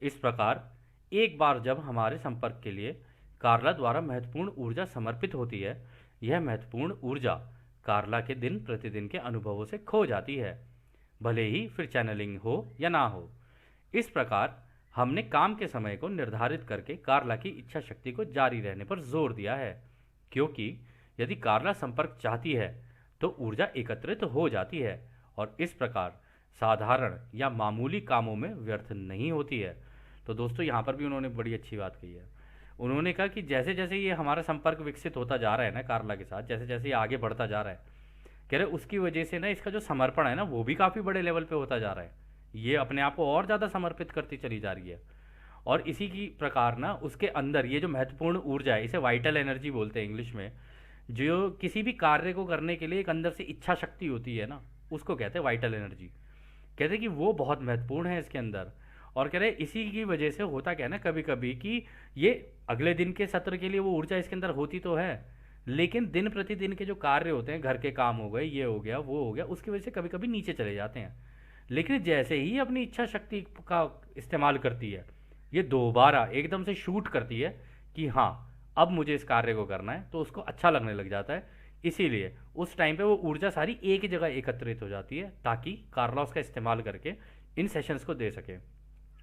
इस प्रकार एक बार जब हमारे संपर्क के लिए कार्ला द्वारा महत्वपूर्ण ऊर्जा समर्पित होती है, यह महत्वपूर्ण ऊर्जा कार्ला के दिन प्रतिदिन के अनुभवों से खो जाती है, भले ही फिर चैनलिंग हो या ना हो। इस प्रकार हमने काम के समय को निर्धारित करके कार्ला की इच्छा शक्ति को जारी रहने पर जोर दिया है, क्योंकि यदि कार्ला संपर्क चाहती है तो ऊर्जा एकत्रित हो जाती है और इस प्रकार साधारण या मामूली कामों में व्यर्थ नहीं होती है। तो दोस्तों, यहाँ पर भी उन्होंने बड़ी अच्छी बात कही है। उन्होंने कहा कि जैसे जैसे ये हमारा संपर्क विकसित होता जा रहा है ना कार्ला के साथ, जैसे जैसे ये आगे बढ़ता जा रहा है, कह रहे उसकी वजह से ना इसका जो समर्पण है ना वो भी काफ़ी बड़े लेवल पे होता जा रहा है। ये अपने आप को और ज़्यादा समर्पित करती चली जा रही है और इसी की प्रकार ना उसके अंदर ये जो महत्वपूर्ण ऊर्जा है, इसे वाइटल एनर्जी बोलते हैं इंग्लिश में, जो किसी भी कार्य को करने के लिए एक अंदर से इच्छा शक्ति होती है ना, उसको कहते हैं वाइटल एनर्जी। कहते हैं कि वो बहुत महत्वपूर्ण है इसके अंदर। और कह रहे इसी की वजह से होता क्या है ना कभी कभी कि ये अगले दिन के सत्र के लिए वो ऊर्जा इसके अंदर होती तो है, लेकिन दिन प्रतिदिन के जो कार्य होते हैं, घर के काम हो गए, ये हो गया वो हो गया, उसकी वजह से कभी कभी नीचे चले जाते हैं। लेकिन जैसे ही अपनी इच्छा शक्ति का इस्तेमाल करती है, ये दोबारा एकदम से शूट करती है कि हाँ, अब मुझे इस कार्य को करना है, तो उसको अच्छा लगने लग जाता है। इसीलिए उस टाइम पे वो ऊर्जा सारी एक ही जगह एकत्रित हो जाती है ताकि कार्ला उसका इस्तेमाल करके इन सेशंस को दे सके।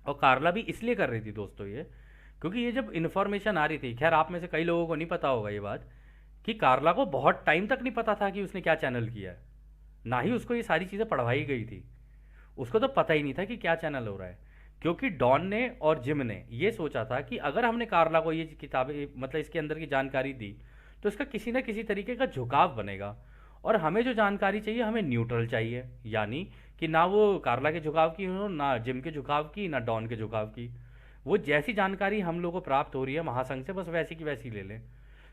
और कार्ला भी इसलिए कर रही थी दोस्तों ये, क्योंकि ये जब इन्फॉर्मेशन आ रही थी, खैर आप में से कई लोगों को नहीं पता होगा ये बात, कि कार्ला को बहुत टाइम तक नहीं पता था कि उसने क्या चैनल किया है, ना ही उसको ये सारी चीज़ें पढ़वाई गई थी। उसको तो पता ही नहीं था कि क्या चैनल हो रहा है, क्योंकि डॉन ने और जिम ने ये सोचा था कि अगर हमने कार्ला को ये किताबें मतलब इसके अंदर की जानकारी दी तो इसका किसी ना किसी तरीके का झुकाव बनेगा। और हमें जो जानकारी चाहिए, हमें न्यूट्रल चाहिए, यानी कि ना वो कार्ला के झुकाव की हो, ना जिम के झुकाव की, ना डॉन के झुकाव की। वो जैसी जानकारी हम लोगों को प्राप्त हो रही है महासंघ से, बस वैसी की वैसी ले लें।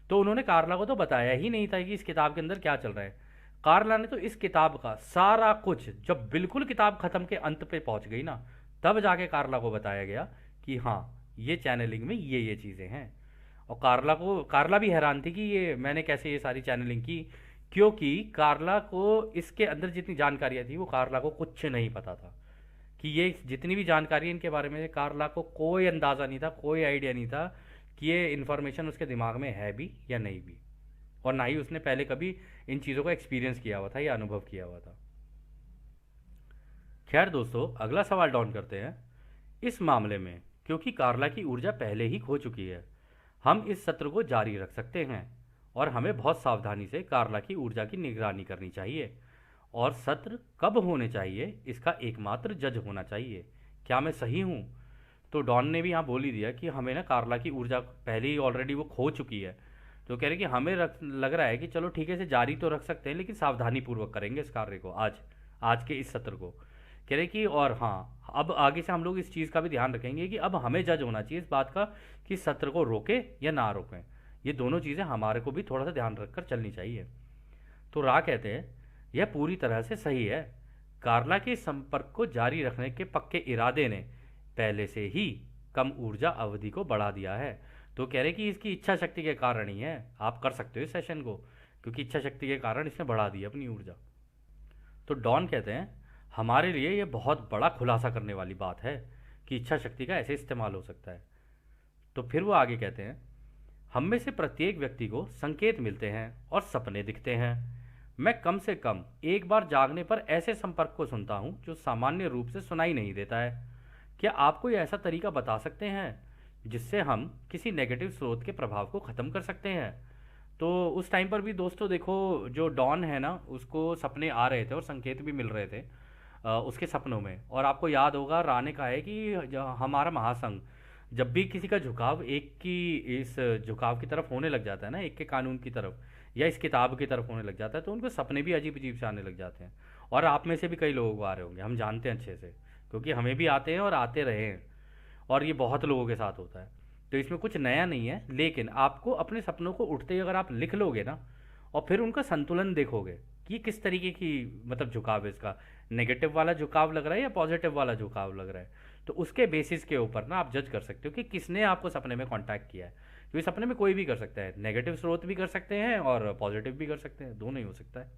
तो उन्होंने कार्ला को तो बताया ही नहीं था कि इस किताब के अंदर क्या चल रहा है। कार्ला ने तो इस किताब का सारा कुछ, जब बिल्कुल किताब खत्म के अंत पे पहुंच गई ना, तब जाके कार्ला को बताया गया कि हाँ, ये चैनलिंग में ये चीज़ें हैं। और कार्ला भी हैरान थी कि ये मैंने कैसे ये सारी चैनलिंग की, क्योंकि कार्ला को इसके अंदर जितनी जानकारियाँ थी वो कार्ला को कुछ नहीं पता था कि ये जितनी भी जानकारी इनके बारे में, कार्ला को कोई अंदाज़ा नहीं था, कोई आइडिया नहीं था कि ये इन्फॉर्मेशन उसके दिमाग में है भी या नहीं भी, और ना ही उसने पहले कभी इन चीज़ों को एक्सपीरियंस किया हुआ था या अनुभव किया हुआ था। खैर दोस्तों, अगला सवाल डाउन करते हैं। इस मामले में क्योंकि कार्ला की ऊर्जा पहले ही खो चुकी है, हम इस सत्र को जारी रख सकते हैं और हमें बहुत सावधानी से कार्ला की ऊर्जा की निगरानी करनी चाहिए। और सत्र कब होने चाहिए इसका एकमात्र जज होना चाहिए। क्या मैं सही हूँ? तो डॉन ने भी यहाँ बोल ही दिया कि हमें ना कार्ला की ऊर्जा पहले ही ऑलरेडी वो खो चुकी है। तो कह रहे कि हमें लग रहा है कि चलो ठीक है, इसे जारी तो रख सकते हैं, लेकिन सावधानी पूर्वक करेंगे इस कार्य को आज के इस सत्र को। कह रहे कि और हाँ, अब आगे से हम लोग इस चीज़ का भी ध्यान रखेंगे कि अब हमें जज होना चाहिए इस बात का कि सत्र को रोके या ना रोकें। ये दोनों चीज़ें हमारे को भी थोड़ा सा ध्यान रखकर चलनी चाहिए। तो रा कहते हैं, यह पूरी तरह से सही है। कार्ला के संपर्क को जारी रखने के पक्के इरादे ने पहले से ही कम ऊर्जा अवधि को बढ़ा दिया है। तो कह रहे कि इसकी इच्छा शक्ति के कारण ही है, आप कर सकते हो इस सेशन को, क्योंकि इच्छा शक्ति के कारण इसने बढ़ा दी अपनी ऊर्जा। तो डॉन कहते हैं, हमारे लिए यह बहुत बड़ा खुलासा करने वाली बात है कि इच्छा शक्ति का ऐसे इस्तेमाल हो सकता है। तो फिर वो आगे कहते हैं, हम में से प्रत्येक व्यक्ति को संकेत मिलते हैं और सपने दिखते हैं। मैं कम से कम एक बार जागने पर ऐसे संपर्क को सुनता हूं जो सामान्य रूप से सुनाई नहीं देता है। क्या आप कोई ऐसा तरीका बता सकते हैं जिससे हम किसी नेगेटिव स्रोत के प्रभाव को ख़त्म कर सकते हैं? तो उस टाइम पर भी दोस्तों देखो, जो डॉन है ना, उसको सपने आ रहे थे और संकेत भी मिल रहे थे उसके सपनों में। और आपको याद होगा, रा ने कहा है कि हमारा महासंघ जब भी किसी का झुकाव एक की इस झुकाव की तरफ होने लग जाता है ना, एक के कानून की तरफ या इस किताब की तरफ होने लग जाता है, तो उनको सपने भी अजीब अजीब से आने लग जाते हैं। और आप में से भी कई लोगों को आ रहे होंगे, हम जानते हैं अच्छे से, क्योंकि हमें भी आते हैं और आते रहे हैं, और ये बहुत लोगों के साथ होता है। तो इसमें कुछ नया नहीं है, लेकिन आपको अपने सपनों को उठते ही अगर आप लिख लोगे ना, और फिर उनका संतुलन देखोगे कि किस तरीके की मतलब झुकाव है इसका, नेगेटिव वाला झुकाव लग रहा है या पॉजिटिव वाला झुकाव लग रहा है, तो उसके बेसिस के ऊपर ना आप जज कर सकते हो कि किसने आपको सपने में कांटेक्ट किया है। क्योंकि सपने में कोई भी कर सकता है, नेगेटिव स्रोत भी कर सकते हैं और पॉजिटिव भी कर सकते हैं, दोनों ही हो सकता है।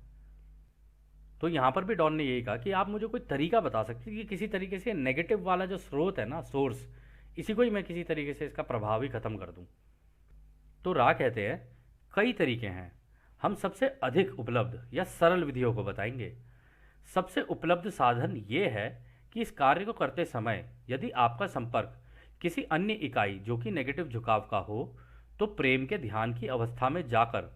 तो यहाँ पर भी डॉन ने यही कहा कि आप मुझे कोई तरीका बता सकते हैं कि किसी तरीके से नेगेटिव वाला जो स्रोत है ना, सोर्स, इसी को ही मैं किसी तरीके से इसका प्रभाव ही खत्म कर दूं। तो रा कहते हैं कई तरीके हैं, हम सबसे अधिक उपलब्ध या सरल विधियों को बताएंगे। सबसे उपलब्ध साधन ये है कि इस कार्य को करते समय यदि आपका संपर्क किसी अन्य इकाई जो कि नेगेटिव झुकाव का हो, तो प्रेम के ध्यान की अवस्था में जाकर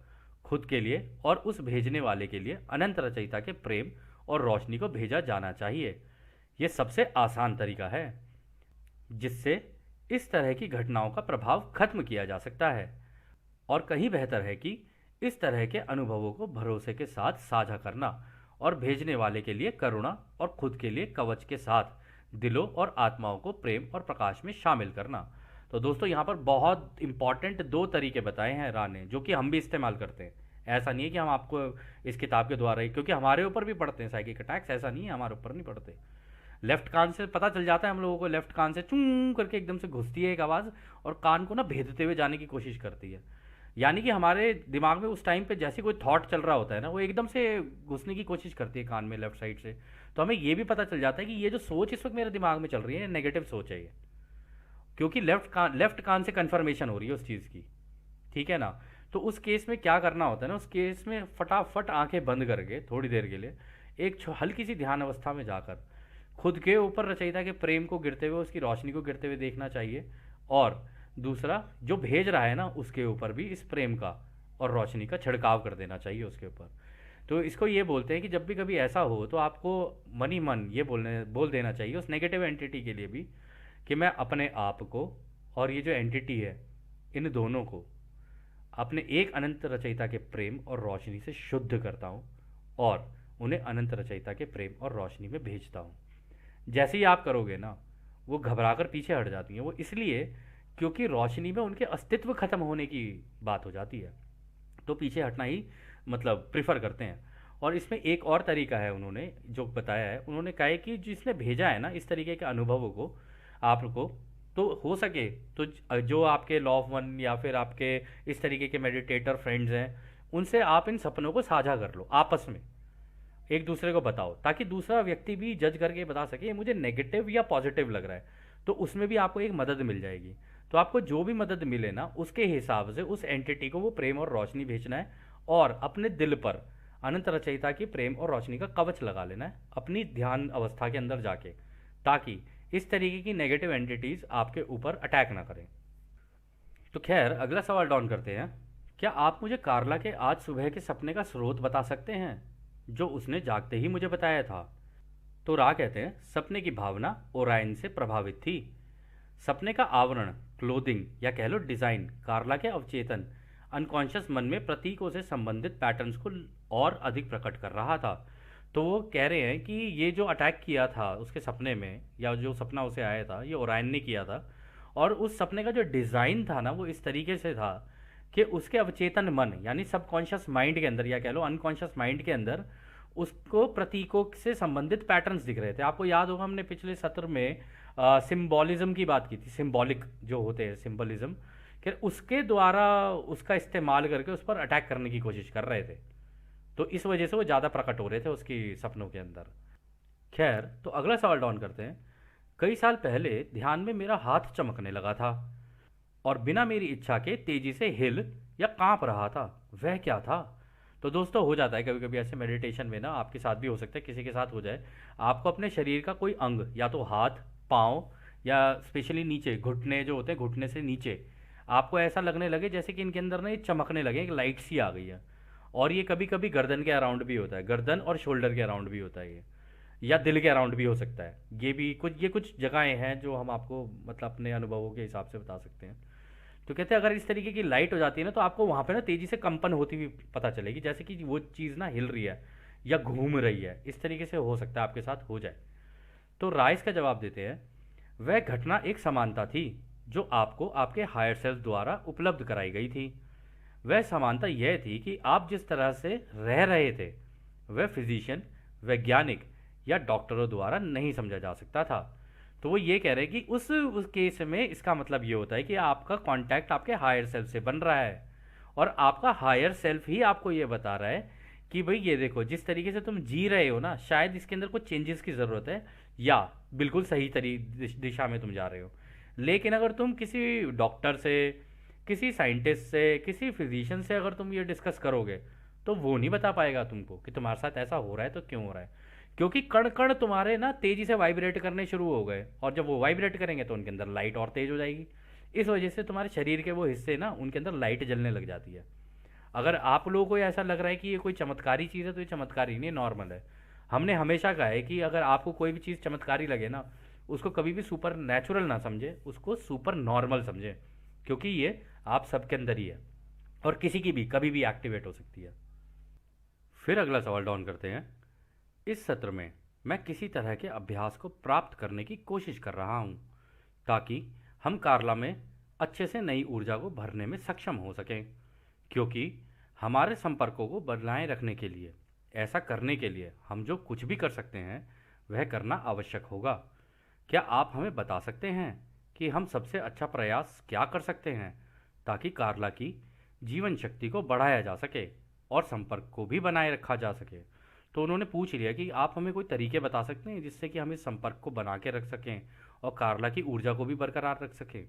खुद के लिए और उस भेजने वाले के लिए अनंत रचयिता के प्रेम और रोशनी को भेजा जाना चाहिए। यह सबसे आसान तरीका है जिससे इस तरह की घटनाओं का प्रभाव खत्म किया जा सकता है। और कहीं बेहतर है कि इस तरह के अनुभवों को भरोसे के साथ साझा करना और भेजने वाले के लिए करुणा और खुद के लिए कवच के साथ दिलों और आत्माओं को प्रेम और प्रकाश में शामिल करना। तो दोस्तों यहाँ पर बहुत इंपॉर्टेंट दो तरीके बताए हैं रा ने, जो कि हम भी इस्तेमाल करते हैं। ऐसा नहीं है कि हम आपको इस किताब के द्वारा ही, क्योंकि हमारे ऊपर भी पड़ते हैं साइकिक अटैक्स, ऐसा नहीं है हमारे ऊपर नहीं पड़ते। लेफ्ट कान से पता चल जाता है हम लोगों को, लेफ्ट कान से चूं करके एकदम से घुसती है एक आवाज़ और कान को ना भेदते हुए जाने की कोशिश करती है। यानी कि हमारे दिमाग में उस टाइम पे जैसे कोई थॉट चल रहा होता है ना, वो एकदम से घुसने की कोशिश करती है कान में लेफ्ट साइड से। तो हमें ये भी पता चल जाता है कि ये जो सोच इस वक्त मेरे दिमाग में चल रही है नेगेटिव सोच है ये, क्योंकि लेफ्ट कान से कन्फर्मेशन हो रही है उस चीज़ की। ठीक है ना। तो उस केस में क्या करना होता है ना, उस केस में फटाफट आंखें बंद करके थोड़ी देर के लिए एक हल्की सी ध्यान अवस्था में जाकर खुद के ऊपर रचयिता के प्रेम को गिरते हुए, उसकी रोशनी को गिरते हुए देखना चाहिए। और दूसरा, जो भेज रहा है ना उसके ऊपर भी इस प्रेम का और रोशनी का छिड़काव कर देना चाहिए उसके ऊपर। तो इसको ये बोलते हैं कि जब भी कभी ऐसा हो तो आपको मन ही मन ये बोल देना चाहिए उस नेगेटिव एंटिटी के लिए भी कि मैं अपने आप को और ये जो एंटिटी है, इन दोनों को अपने एक अनंत रचयिता के प्रेम और रोशनी से शुद्ध करता हूँ और उन्हें अनंत रचयिता के प्रेम और रोशनी में भेजता हूँ। जैसे ही आप करोगे ना, वो घबराकर पीछे हट जाती हैं। वो इसलिए क्योंकि रोशनी में उनके अस्तित्व खत्म होने की बात हो जाती है, तो पीछे हटना ही मतलब प्रिफर करते हैं। और इसमें एक और तरीका है उन्होंने जो बताया है, उन्होंने कहा है कि जिसने भेजा है ना इस तरीके के अनुभवों को आपको, तो हो सके तो जो आपके लॉ ऑफ वन या फिर आपके इस तरीके के मेडिटेटर फ्रेंड्स हैं, उनसे आप इन सपनों को साझा कर लो, आपस में एक दूसरे को बताओ, ताकि दूसरा व्यक्ति भी जज करके बता सके ये मुझे नेगेटिव या पॉजिटिव लग रहा है। तो उसमें भी आपको एक मदद मिल जाएगी। तो आपको जो भी मदद मिले ना, उसके हिसाब से उस एंटिटी को वो प्रेम और रोशनी भेजना है और अपने दिल पर अनंत रचयिता की प्रेम और रोशनी का कवच लगा लेना है अपनी ध्यान अवस्था के अंदर जाके, ताकि इस तरीके की नेगेटिव एंटिटीज आपके ऊपर अटैक ना करें। तो खैर, अगला सवाल डाउन करते हैं। क्या आप मुझे कार्ला के आज सुबह के सपने का स्रोत बता सकते हैं जो उसने जागते ही मुझे बताया था? तो रा कहते हैं सपने की भावना ओरायन से प्रभावित थी। सपने का आवरण, क्लोथिंग या कह लो डिजाइन, कार्ला के अवचेतन अनकॉन्शियस मन में प्रतीकों से संबंधित पैटर्न्स को और अधिक प्रकट कर रहा था। तो वो कह रहे हैं कि ये जो अटैक किया था उसके सपने में, या जो सपना उसे आया था, ये ओरायन ने किया था। और उस सपने का जो डिज़ाइन था ना, वो इस तरीके से था कि उसके अवचेतन मन यानी सबकॉन्शियस माइंड के अंदर या कह लो अनकॉन्शियस माइंड के अंदर उसको प्रतीकों से संबंधित पैटर्न्स दिख रहे थे। आपको याद होगा हमने पिछले सत्र में सिंबॉलिज्म की बात की थी, सिंबॉलिक जो होते हैं सिंबलिज्म, कि उसके द्वारा उसका इस्तेमाल करके उस पर अटैक करने की कोशिश कर रहे थे। तो इस वजह से वो ज़्यादा प्रकट हो रहे थे उसकी सपनों के अंदर। खैर, तो अगला सवाल डाउन करते हैं। कई साल पहले ध्यान में मेरा हाथ चमकने लगा था और बिना मेरी इच्छा के तेजी से हिल या कांप रहा था। वह क्या था? तो दोस्तों, हो जाता है कभी कभी ऐसे मेडिटेशन में ना, आपके साथ भी हो सकता है, किसी के साथ हो जाए। आपको अपने शरीर का कोई अंग, या तो हाथ, पाँव, या स्पेशली नीचे घुटने जो होते हैं, घुटने से नीचे आपको ऐसा लगने लगे जैसे कि इनके अंदर ना ये चमकने लगे, एक लाइट सी आ गई है। और ये कभी कभी गर्दन के अराउंड भी होता है, गर्दन और शोल्डर के अराउंड भी होता है ये, या दिल के अराउंड भी हो सकता है। ये कुछ जगहें हैं जो हम आपको मतलब अपने अनुभवों के हिसाब से बता सकते हैं। तो कहते हैं अगर इस तरीके की लाइट हो जाती है ना, तो आपको वहाँ पे ना तेज़ी से कंपन होती हुई पता चलेगी, जैसे कि वो चीज़ ना हिल रही है या घूम रही है। इस तरीके से हो सकता है आपके साथ हो जाए। तो राइस का जवाब देते हैं, वह घटना एक समानता थी जो आपको आपके हायर सेल्फ द्वारा उपलब्ध कराई गई थी। वह समानता यह थी कि आप जिस तरह से रह रहे थे वह फिजिशियन, वैज्ञानिक या डॉक्टरों द्वारा नहीं समझा जा सकता था। तो वो ये कह रहे हैं कि उस केस में इसका मतलब ये होता है कि आपका कांटेक्ट आपके हायर सेल्फ से बन रहा है, और आपका हायर सेल्फ ही आपको ये बता रहा है कि भाई ये देखो, जिस तरीके से तुम जी रहे हो ना, शायद इसके अंदर कुछ चेंजेस की ज़रूरत है, या बिल्कुल सही दिशा में तुम जा रहे हो। लेकिन अगर तुम किसी डॉक्टर से, किसी साइंटिस्ट से, किसी फिजिशियन से अगर तुम ये डिस्कस करोगे, तो वो नहीं बता पाएगा तुमको कि तुम्हारे साथ ऐसा हो रहा है तो क्यों हो रहा है। क्योंकि कण कण तुम्हारे ना तेजी से वाइब्रेट करने शुरू हो गए, और जब वो वाइब्रेट करेंगे तो उनके अंदर लाइट और तेज हो जाएगी। इस वजह से तुम्हारे शरीर के वो हिस्से ना, उनके अंदर लाइट जलने लग जाती है। अगर आप लोगों को ऐसा लग रहा है कि ये कोई चमत्कारी चीज़ है, तो ये चमत्कारी नहीं, नॉर्मल है। हमने हमेशा कहा है कि अगर आपको कोई भी चीज़ चमत्कारी लगे ना, उसको कभी भी सुपर नेचुरल ना समझे, उसको सुपर नॉर्मल समझे, क्योंकि ये आप सबके अंदर ही है, और किसी की भी कभी भी एक्टिवेट हो सकती है। फिर अगला सवाल डाउन करते हैं। इस सत्र में मैं किसी तरह के अभ्यास को प्राप्त करने की कोशिश कर रहा हूँ, ताकि हम कार्ला में अच्छे से नई ऊर्जा को भरने में सक्षम हो सकें, क्योंकि हमारे संपर्कों को बनाए रखने के लिए, ऐसा करने के लिए हम जो कुछ भी कर सकते हैं वह करना आवश्यक होगा। क्या आप हमें बता सकते हैं कि हम सबसे अच्छा प्रयास क्या कर सकते हैं, ताकि कार्ला की जीवन शक्ति को बढ़ाया जा सके और संपर्क को भी बनाए रखा जा सके। तो उन्होंने पूछ लिया कि आप हमें कोई तरीके बता सकते हैं जिससे कि हम इस संपर्क को बना के रख सकें और कार्ला की ऊर्जा को भी बरकरार रख सकें।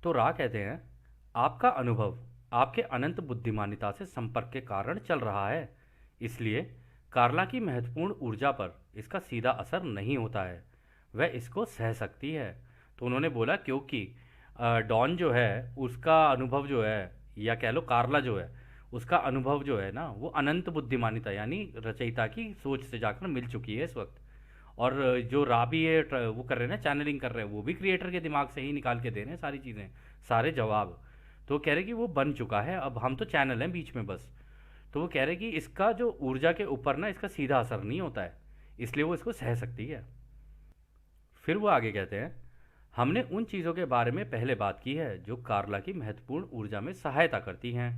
तो रा कहते हैं, आपका अनुभव आपके अनंत बुद्धिमानिता से संपर्क के कारण चल रहा है, इसलिए कार्ला की महत्वपूर्ण ऊर्जा पर इसका सीधा असर नहीं होता है, वह इसको सह सकती है। तो उन्होंने बोला क्योंकि डॉन जो है उसका अनुभव जो है, या कह लो कार्ला जो है उसका अनुभव जो है ना, वो अनंत बुद्धिमानिता यानी रचयिता की सोच से जाकर मिल चुकी है इस वक्त। और जो राबी है वो कर रहे हैं ना, चैनलिंग कर रहे हैं, वो भी क्रिएटर के दिमाग से ही निकाल के दे रहे हैं सारी चीज़ें, सारे जवाब। तो वो कह रहे कि वो बन चुका है, अब हम तो चैनल हैं बीच में बस। तो वो कह रहे कि इसका जो ऊर्जा के ऊपर ना इसका सीधा असर नहीं होता है, इसलिए वो इसको सह सकती है। फिर वो आगे कहते हैं, हमने उन चीज़ों के बारे में पहले बात की है जो कार्ला की महत्वपूर्ण ऊर्जा में सहायता करती हैं।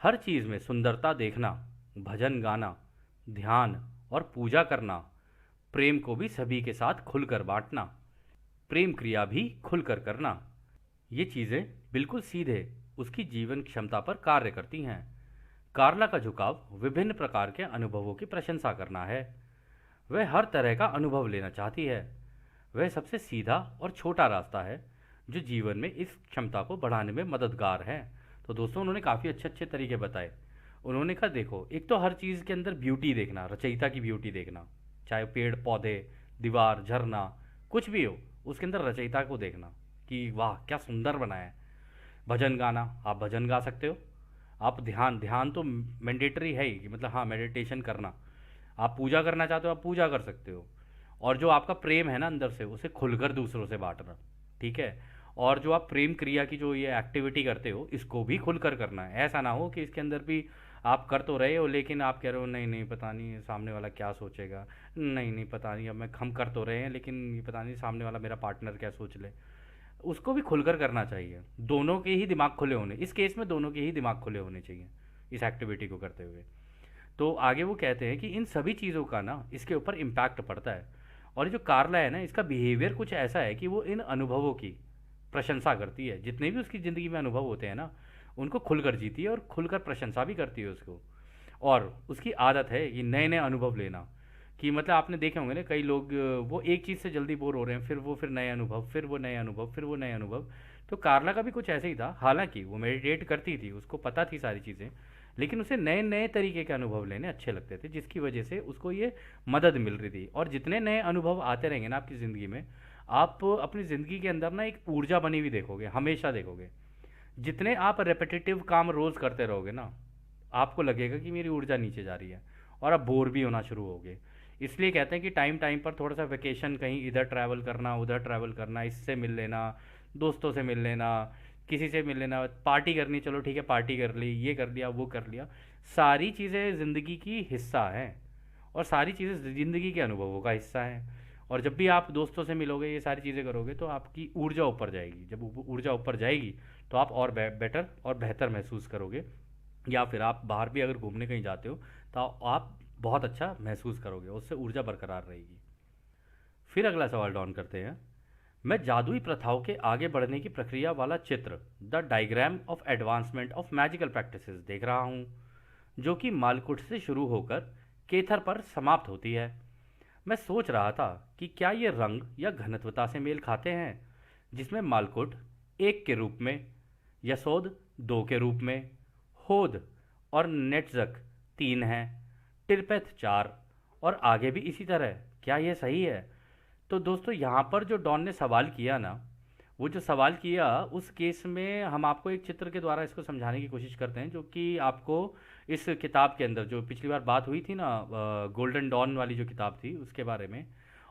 हर चीज़ में सुंदरता देखना, भजन गाना, ध्यान और पूजा करना, प्रेम को भी सभी के साथ खुलकर बांटना, प्रेम क्रिया भी खुलकर करना, ये चीज़ें बिल्कुल सीधे उसकी जीवन क्षमता पर कार्य करती हैं। कार्ला का झुकाव विभिन्न प्रकार के अनुभवों की प्रशंसा करना है। वह हर तरह का अनुभव लेना चाहती है। वह सबसे सीधा और छोटा रास्ता है जो जीवन में इस क्षमता को बढ़ाने में मददगार है। तो दोस्तों उन्होंने काफ़ी अच्छे अच्छे तरीके बताए। उन्होंने कहा देखो, एक तो हर चीज़ के अंदर ब्यूटी देखना, रचयिता की ब्यूटी देखना, चाहे पेड़ पौधे, दीवार, झरना, कुछ भी हो, उसके अंदर रचयिता को देखना कि वाह क्या सुंदर बनाया है। भजन गाना, आप भजन गा सकते हो। आप ध्यान, ध्यान तो मैंडेटरी है ही कि मतलब हाँ मेडिटेशन करना। आप पूजा करना चाहते हो, आप पूजा कर सकते हो। और जो आपका प्रेम है ना अंदर से, उसे खुलकर दूसरों से बांटना, ठीक है। और जो आप प्रेम क्रिया की जो ये एक्टिविटी करते हो, इसको भी खुलकर करना है। ऐसा ना हो कि इसके अंदर भी आप कर तो रहे हो लेकिन आप कह रहे हो नहीं नहीं पता नहीं सामने वाला क्या सोचेगा, नहीं नहीं पता नहीं, अब मैं हम कर तो रहे हैं लेकिन ये पता नहीं सामने वाला मेरा पार्टनर क्या सोच ले। उसको भी खुलकर करना चाहिए। दोनों के ही दिमाग खुले होने, इस केस में दोनों के ही दिमाग खुले होने चाहिए इस एक्टिविटी को करते हुए। तो आगे वो कहते हैं कि इन सभी चीज़ों का ना इसके ऊपर इम्पैक्ट पड़ता है। और ये जो कार्ला है ना, इसका बिहेवियर कुछ ऐसा है कि वो इन अनुभवों की प्रशंसा करती है। जितने भी उसकी ज़िंदगी में अनुभव होते हैं ना, उनको खुलकर जीती है और खुलकर प्रशंसा भी करती है उसको। और उसकी आदत है कि नए नए अनुभव लेना, कि मतलब आपने देखे होंगे ना कई लोग वो एक चीज़ से जल्दी बोर हो रहे हैं, फिर नए अनुभव, फिर वो नए अनुभव, फिर वो नए अनुभव। तो कार्ला का भी कुछ ऐसे ही था। हालांकि वो मेडिटेट करती थी, उसको पता थी सारी चीज़ें, लेकिन उसे नए नए तरीके के अनुभव लेने अच्छे लगते थे, जिसकी वजह से उसको ये मदद मिल रही थी। और जितने नए अनुभव आते रहेंगे ना आपकी ज़िंदगी में, आप अपनी ज़िंदगी के अंदर ना एक ऊर्जा बनी हुई देखोगे, हमेशा देखोगे। जितने आप रेपिटेटिव काम रोज़ करते रहोगे ना, आपको लगेगा कि मेरी ऊर्जा नीचे जा रही है, और आप बोर भी होना शुरू होगे। इसलिए कहते हैं कि टाइम टाइम पर थोड़ा सा वेकेशन, कहीं इधर ट्रैवल करना, उधर ट्रैवल करना, इससे मिल लेना, दोस्तों से मिल लेना, किसी से मिल लेना, पार्टी करनी, चलो ठीक है पार्टी कर ली, ये कर लिया वो कर लिया। सारी चीज़ें ज़िंदगी की हिस्सा हैं, और सारी चीज़ें ज़िंदगी के अनुभवों का हिस्सा हैं। और जब भी आप दोस्तों से मिलोगे, ये सारी चीज़ें करोगे, तो आपकी ऊर्जा ऊपर जाएगी। जब ऊर्जा ऊपर जाएगी तो आप और बेटर और बेहतर महसूस करोगे। या फिर आप बाहर भी अगर घूमने कहीं जाते हो, तो आप बहुत अच्छा महसूस करोगे, उससे ऊर्जा बरकरार रहेगी। फिर अगला सवाल डॉन करते हैं। मैं जादुई प्रथाओं के आगे बढ़ने की प्रक्रिया वाला चित्र, the diagram of advancement of magical practices देख रहा हूँ, जो कि मालकुट से शुरू होकर केथर पर समाप्त होती है। मैं सोच रहा था कि क्या ये रंग या घनत्वता से मेल खाते हैं, जिसमें मालकुट एक के रूप में, यशोद दो के रूप में, होद और नेटजक तीन हैं, टिरपेथ चार, और आगे भी इसी तरह। क्या यह सही है? तो दोस्तों यहाँ पर जो डॉन ने सवाल किया ना, वो जो सवाल किया उस केस में हम आपको एक चित्र के द्वारा इसको समझाने की कोशिश करते हैं, जो कि आपको इस किताब के अंदर जो पिछली बार बात हुई थी ना, गोल्डन डॉन वाली जो किताब थी उसके बारे में।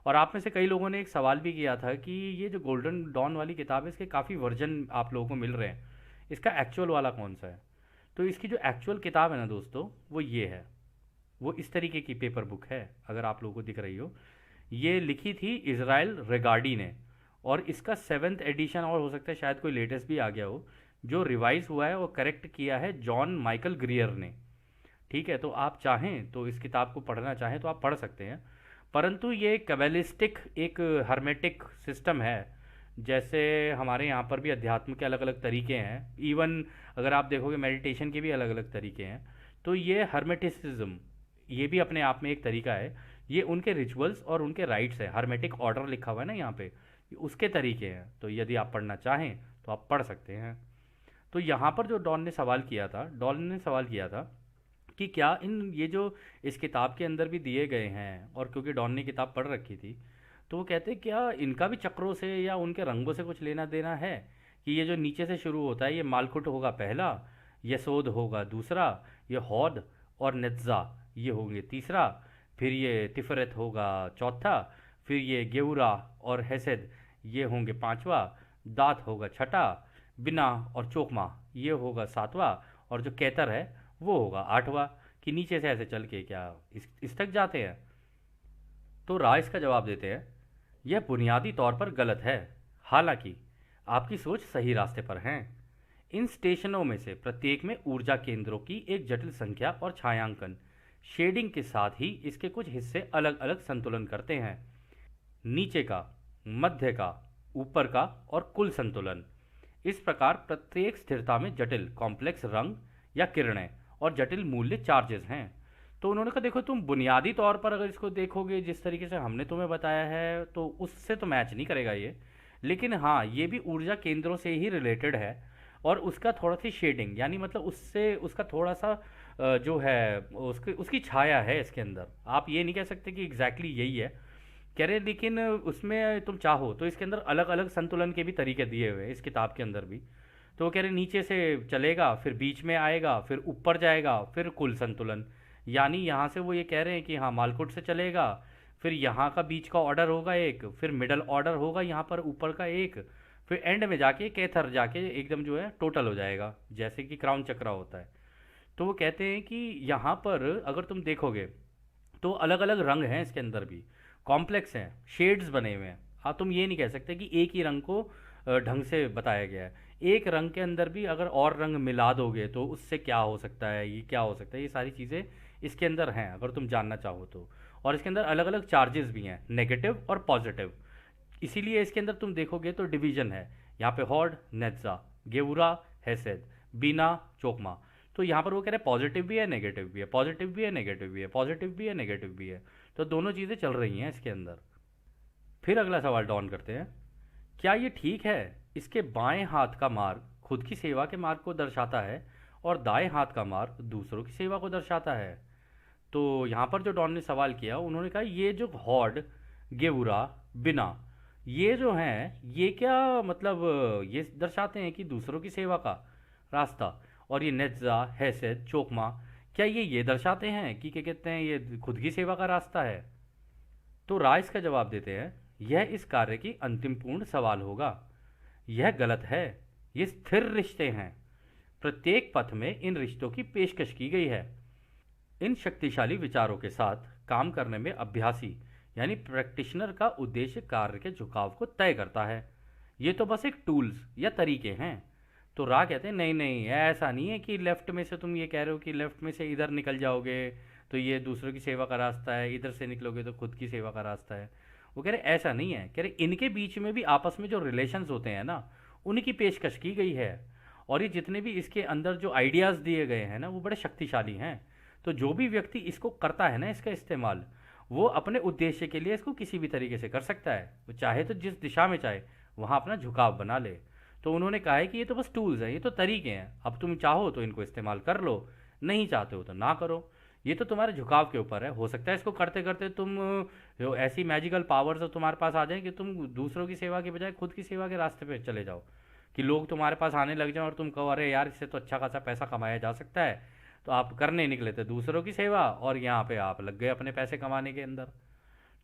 और आप में से कई लोगों ने एक सवाल भी किया था कि ये जो गोल्डन डॉन वाली किताब है, इसके काफ़ी वर्जन आप लोगों को मिल रहे हैं, इसका एक्चुअल वाला कौन सा है? तो इसकी जो एक्चुअल किताब है ना दोस्तों, वो ये है। वो इस तरीके की पेपर बुक है, अगर आप लोगों को दिख रही हो। ये लिखी थी इज़राइल रेगार्डी ने, और इसका 7th एडिशन, और हो सकता है शायद कोई लेटेस्ट भी आ गया हो, जो रिवाइज हुआ है और करेक्ट किया है जॉन माइकल ग्रियर ने। ठीक है, तो आप चाहें तो इस किताब को पढ़ना चाहें तो आप पढ़ सकते हैं। परंतु ये कैबलिस्टिक एक हर्मेटिक सिस्टम है। जैसे हमारे यहाँ पर भी अध्यात्म के अलग अलग तरीके हैं, इवन अगर आप देखोगे मेडिटेशन के भी अलग अलग तरीके हैं। तो ये हर्मेटिसिज्म, ये भी अपने आप में एक तरीका है। ये उनके रिचुअल्स और उनके राइट्स है। हर्मेटिक ऑर्डर लिखा हुआ है ना यहाँ पे, ये उसके तरीके हैं। तो यदि आप पढ़ना चाहें तो आप पढ़ सकते हैं। तो यहाँ पर जो डॉन ने सवाल किया था कि क्या इन ये जो इस किताब के अंदर भी दिए गए हैं, और क्योंकि डॉन ने किताब पढ़ रखी थी, तो वो कहते हैं क्या इनका भी चक्रों से या उनके रंगों से कुछ लेना देना है? कि ये जो नीचे से शुरू होता है, ये मालकुट होगा पहला, यशोद होगा दूसरा, ये हौद और नेत्जा ये होंगे तीसरा, फिर ये तिफरत होगा चौथा, फिर ये गेउरा और हेसेद ये होंगे पांचवा, दात होगा छठा, बिना और चोकमा ये होगा सातवां, और जो केतर है वो होगा आठवां। कि नीचे से ऐसे चल के क्या इस तक जाते हैं? तो राय इसका जवाब देते हैं, यह बुनियादी तौर पर गलत है। हालांकि आपकी सोच सही रास्ते पर है। इन स्टेशनों में से प्रत्येक में ऊर्जा केंद्रों की एक जटिल संख्या और छायांकन, शेडिंग के साथ ही इसके कुछ हिस्से अलग अलग संतुलन करते हैं। नीचे का, मध्य का, ऊपर का और कुल संतुलन। इस प्रकार प्रत्येक स्थिरता में जटिल कॉम्प्लेक्स रंग या किरणें और जटिल मूल्य चार्जेस हैं। तो उन्होंने कहा देखो, तुम बुनियादी तौर पर अगर इसको देखोगे जिस तरीके से हमने तुम्हें बताया है, तो उससे तो मैच नहीं करेगा ये। लेकिन हाँ, ये भी ऊर्जा केंद्रों से ही रिलेटेड है, और उसका थोड़ा सी शेडिंग, यानी मतलब उससे उसका थोड़ा सा जो है उसकी छाया है इसके अंदर। आप ये नहीं कह सकते कि एग्जैक्टली यही है, कह रहे। लेकिन उसमें तुम चाहो तो इसके अंदर अलग अलग संतुलन के भी तरीके दिए हुए हैं इस किताब के अंदर भी। तो वो कह रहे नीचे से चलेगा, फिर बीच में आएगा, फिर ऊपर जाएगा, फिर कुल संतुलन। यानी यहाँ से वो ये कह रहे हैं कि हाँ, मालकुट से चलेगा, फिर यहाँ का बीच का ऑर्डर होगा एक, फिर मिडल ऑर्डर होगा यहाँ पर ऊपर का एक, फिर एंड में जाके केथर जाके एकदम जो है टोटल हो जाएगा, जैसे कि क्राउन चक्रा होता है। तो वो कहते हैं कि यहाँ पर अगर तुम देखोगे तो अलग अलग रंग हैं इसके अंदर भी, कॉम्प्लेक्स हैं, शेड्स बने हुए हैं। हाँ, तुम ये नहीं कह सकते कि एक ही रंग को ढंग से बताया गया है। एक रंग के अंदर भी अगर और रंग मिला दोगे तो उससे क्या हो सकता है, ये क्या हो सकता है, ये सारी चीज़ें इसके अंदर हैं अगर तुम जानना चाहो तो। और इसके अंदर अलग अलग चार्जेस भी हैं, नेगेटिव और पॉजिटिव। इसीलिए इसके अंदर तुम देखोगे तो डिवीजन है। यहाँ पे हॉड, नेत्जा, गेवुरा, हेसेद, बीना, चोकमा। तो यहाँ पर वो कह रहे हैं पॉजिटिव भी है नेगेटिव भी है, पॉजिटिव भी है नेगेटिव भी है, पॉजिटिव भी है नेगेटिव भी है। तो दोनों चीज़ें चल रही हैं इसके अंदर। फिर अगला सवाल डॉन करते हैं, क्या ये ठीक है इसके बाएं हाथ का मार्ग खुद की सेवा के मार्ग को दर्शाता है और दाएं हाथ का मार्ग दूसरों की सेवा को दर्शाता है? तो यहाँ पर जो डॉन ने सवाल किया, उन्होंने कहा ये जो हॉड, गेवुरा, बिना, ये जो हैं ये क्या मतलब ये दर्शाते हैं कि दूसरों की सेवा का रास्ता, और ये नेत्जा, हैसेद, चोकमा, क्या ये दर्शाते हैं कि क्या कहते हैं ये खुद की सेवा का रास्ता है? तो राइस का जवाब देते हैं, यह इस कार्य की अंतिम पूर्ण सवाल होगा। यह गलत है। ये स्थिर रिश्ते हैं। प्रत्येक पथ में इन रिश्तों की पेशकश की गई है। इन शक्तिशाली विचारों के साथ काम करने में अभ्यासी यानी प्रैक्टिशनर का उद्देश्य कार्य के झुकाव को तय करता है। ये तो बस एक टूल्स या तरीके हैं। तो रा कहते हैं नहीं नहीं, ऐसा नहीं है कि लेफ्ट में से तुम ये कह रहे हो कि लेफ्ट में से इधर निकल जाओगे तो ये दूसरों की सेवा का रास्ता है, इधर से निकलोगे तो खुद की सेवा का रास्ता है। वो कह रहे ऐसा नहीं है, कह रहे इनके बीच में भी आपस में जो रिलेशंस होते हैं ना, उनकी पेशकश की गई है। और ये जितने भी इसके अंदर जो आइडियाज़ दिए गए हैं ना, वो बड़े शक्तिशाली हैं। तो जो भी व्यक्ति इसको करता है ना, इसका इस्तेमाल, वो अपने उद्देश्य के लिए इसको किसी भी तरीके से कर सकता है। वो चाहे तो जिस दिशा में चाहे वहाँ अपना झुकाव बना ले। तो उन्होंने कहा है कि ये तो बस टूल्स हैं, ये तो तरीके हैं, अब तुम चाहो तो इनको इस्तेमाल कर लो, नहीं चाहते हो तो ना करो। ये तो तुम्हारे झुकाव के ऊपर है। हो सकता है इसको करते करते तुम ऐसी मैजिकल पावर्स तो तुम्हारे पास आ जाए कि तुम दूसरों की सेवा के बजाय खुद की सेवा के रास्ते पे चले जाओ, कि लोग तुम्हारे पास आने लग जाएं और तुम कहो अरे यार इससे तो अच्छा खासा पैसा कमाया जा सकता है। तो आप करने निकले थे दूसरों की सेवा और यहाँ पे आप लग गए अपने पैसे कमाने के अंदर।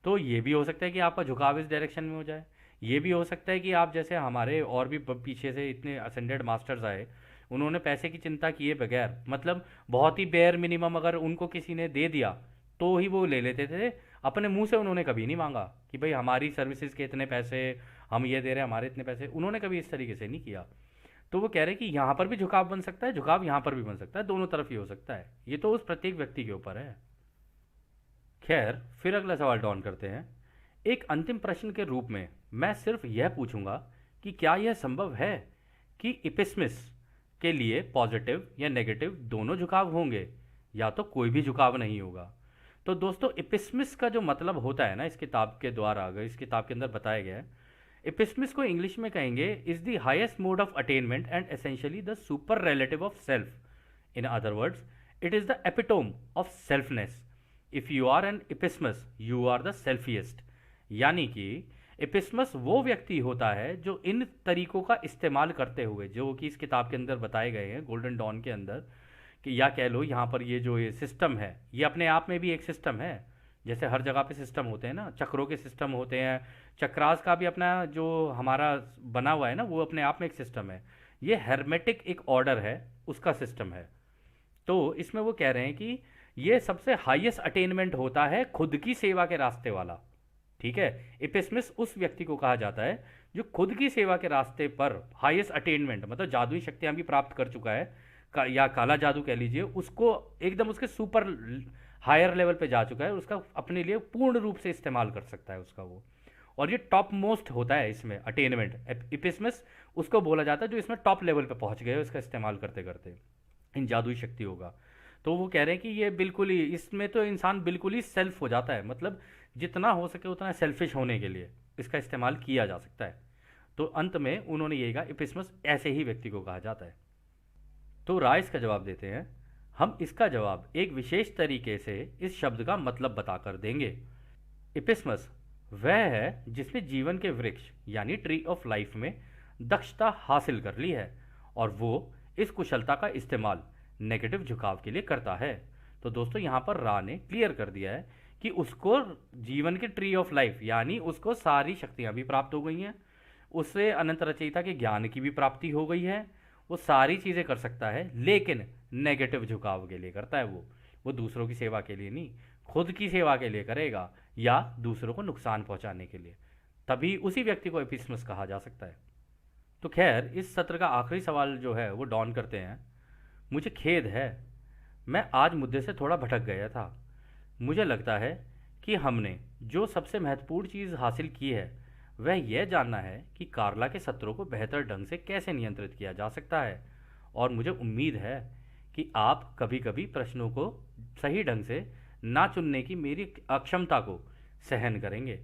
तो ये भी हो सकता है कि आपका झुकाव इस डायरेक्शन में हो जाए। ये भी हो सकता है कि आप जैसे हमारे और भी पीछे से इतने असेंडेड मास्टर्स आए, उन्होंने पैसे की चिंता किए बगैर, मतलब बहुत ही बेयर मिनिमम अगर उनको किसी ने दे दिया तो ही वो ले लेते थे। अपने मुंह से उन्होंने कभी नहीं मांगा कि भाई हमारी सर्विसेज के इतने पैसे, हम ये दे रहे हैं हमारे इतने पैसे, उन्होंने कभी इस तरीके से नहीं किया। तो वो कह रहे हैं कि यहाँ पर भी झुकाव बन सकता है, झुकाव यहाँ पर भी बन सकता है, दोनों तरफ ही हो सकता है। ये तो उस प्रत्येक व्यक्ति के ऊपर है। खैर, फिर अगला सवाल डॉन करते हैं। एक अंतिम प्रश्न के रूप में मैं सिर्फ यह पूछूंगा कि क्या यह संभव है कि इपिस्मिस के लिए पॉजिटिव या नेगेटिव दोनों झुकाव होंगे, या तो कोई भी झुकाव नहीं होगा। तो दोस्तों, इपिस्मिस का जो मतलब होता है ना, इस किताब के द्वारा, अगर इस किताब के अंदर बताया गया है, इपिस्मिस को इंग्लिश में कहेंगे is the highest mode of attainment and essentially the super relative of self. In other words, it is the epitome of selfness. If you are an ipsissimus you are the selfiest. यानी कि इपिस्मस वो व्यक्ति होता है जो इन तरीकों का इस्तेमाल करते हुए, जो कि इस किताब के अंदर बताए गए हैं गोल्डन डॉन के अंदर, कि या कह लो यहाँ पर ये जो ये सिस्टम है, ये अपने आप में भी एक सिस्टम है। जैसे हर जगह पे सिस्टम होते हैं ना, चक्रों के सिस्टम होते हैं, चक्रास का भी अपना जो हमारा बना हुआ है ना, वो अपने आप में एक सिस्टम है। ये हेर्मेटिक एक ऑर्डर है, उसका सिस्टम है। तो इसमें वो कह रहे हैं कि ये सबसे हाईएस्ट अटेनमेंट होता है खुद की सेवा के रास्ते वाला। ठीक है, इपिस्मिस उस व्यक्ति को कहा जाता है जो खुद की सेवा के रास्ते पर हाईएस्ट अटेनमेंट, मतलब जादुई शक्तियां भी प्राप्त कर चुका है, या काला जादू कह लीजिए, उसको एकदम उसके सुपर हायर लेवल पे जा चुका है, उसका अपने लिए पूर्ण रूप से इस्तेमाल कर सकता है उसका वो। और ये टॉप मोस्ट होता है इसमें अटेनमेंट, इपिस्मिस उसको बोला जाता है जो इसमें टॉप लेवल पे पहुंच गए इसका इस्तेमाल करते करते इन जादुई शक्तियों का। तो वो कह रहे हैं कि ये बिल्कुल ही, इसमें तो इंसान बिल्कुल ही सेल्फ हो जाता है, मतलब जितना हो सके उतना सेल्फिश होने के लिए इसका इस्तेमाल किया जा सकता है। तो अंत में उन्होंने यही कहा, इपिस्मस ऐसे ही व्यक्ति को कहा जाता है। तो राय इसका जवाब देते हैं। हम इसका जवाब एक विशेष तरीके से इस शब्द का मतलब बताकर देंगे। इपिस्मस वह है जिसने जीवन के वृक्ष यानी ट्री ऑफ लाइफ में दक्षता हासिल कर ली है, और वो इस कुशलता का इस्तेमाल नेगेटिव झुकाव के लिए करता है। तो दोस्तों, यहाँ पर रा ने क्लियर कर दिया है कि उसको जीवन के ट्री ऑफ लाइफ यानी उसको सारी शक्तियाँ भी प्राप्त हो गई हैं, उससे अनंत रचयिता के ज्ञान की भी प्राप्ति हो गई है, वो सारी चीज़ें कर सकता है, लेकिन नेगेटिव झुकाव के लिए करता है। वो दूसरों की सेवा के लिए नहीं, खुद की सेवा के लिए करेगा, या दूसरों को नुकसान पहुंचाने के लिए। तभी उसी व्यक्ति को एपिस्मस कहा जा सकता है। तो खैर, इस सत्र का आखिरी सवाल जो है वो डॉन करते हैं। मुझे खेद है, मैं आज मुद्दे से थोड़ा भटक गया था। मुझे लगता है कि हमने जो सबसे महत्वपूर्ण चीज़ हासिल की है वह यह जानना है कि कार्ला के सत्रों को बेहतर ढंग से कैसे नियंत्रित किया जा सकता है। और मुझे उम्मीद है कि आप कभी कभी प्रश्नों को सही ढंग से ना चुनने की मेरी अक्षमता को सहन करेंगे,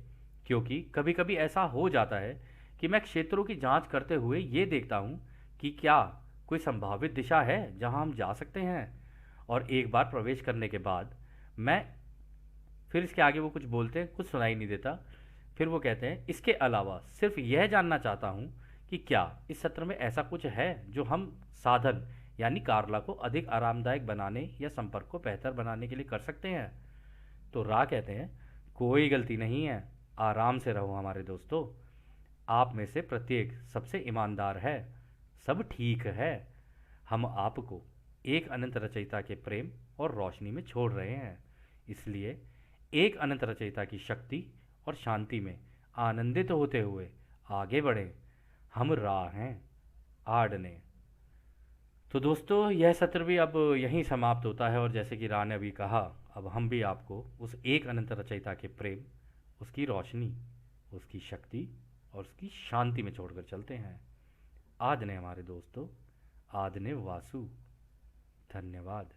क्योंकि कभी कभी ऐसा हो जाता है कि मैं क्षेत्रों की जांच करते हुए ये देखता हूँ कि क्या कोई संभावित दिशा है जहाँ हम जा सकते हैं, और एक बार प्रवेश करने के बाद मैं, फिर इसके आगे वो कुछ बोलते हैं, कुछ सुनाई नहीं देता। फिर वो कहते हैं, इसके अलावा सिर्फ यह जानना चाहता हूँ कि क्या इस सत्र में ऐसा कुछ है जो हम साधन यानी कार्ला को अधिक आरामदायक बनाने या संपर्क को बेहतर बनाने के लिए कर सकते हैं। तो रा कहते हैं, कोई गलती नहीं है, आराम से रहो हमारे दोस्तों, आप में से प्रत्येक सबसे ईमानदार है, सब ठीक है। हम आपको एक अनंत रचयिता के प्रेम और रोशनी में छोड़ रहे हैं, इसलिए एक अनंत रचयिता की शक्ति और शांति में आनंदित होते हुए आगे बढ़ें। हम राह हैं आड़ने। तो दोस्तों, यह सत्र भी अब यहीं समाप्त होता है, और जैसे कि रा ने अभी कहा, अब हम भी आपको उस एक अनंत रचयिता के प्रेम, उसकी रोशनी उसकी शक्ति और उसकी शांति में छोड़कर चलते हैं। आद ने हमारे दोस्तों, आद ने वासु। धन्यवाद।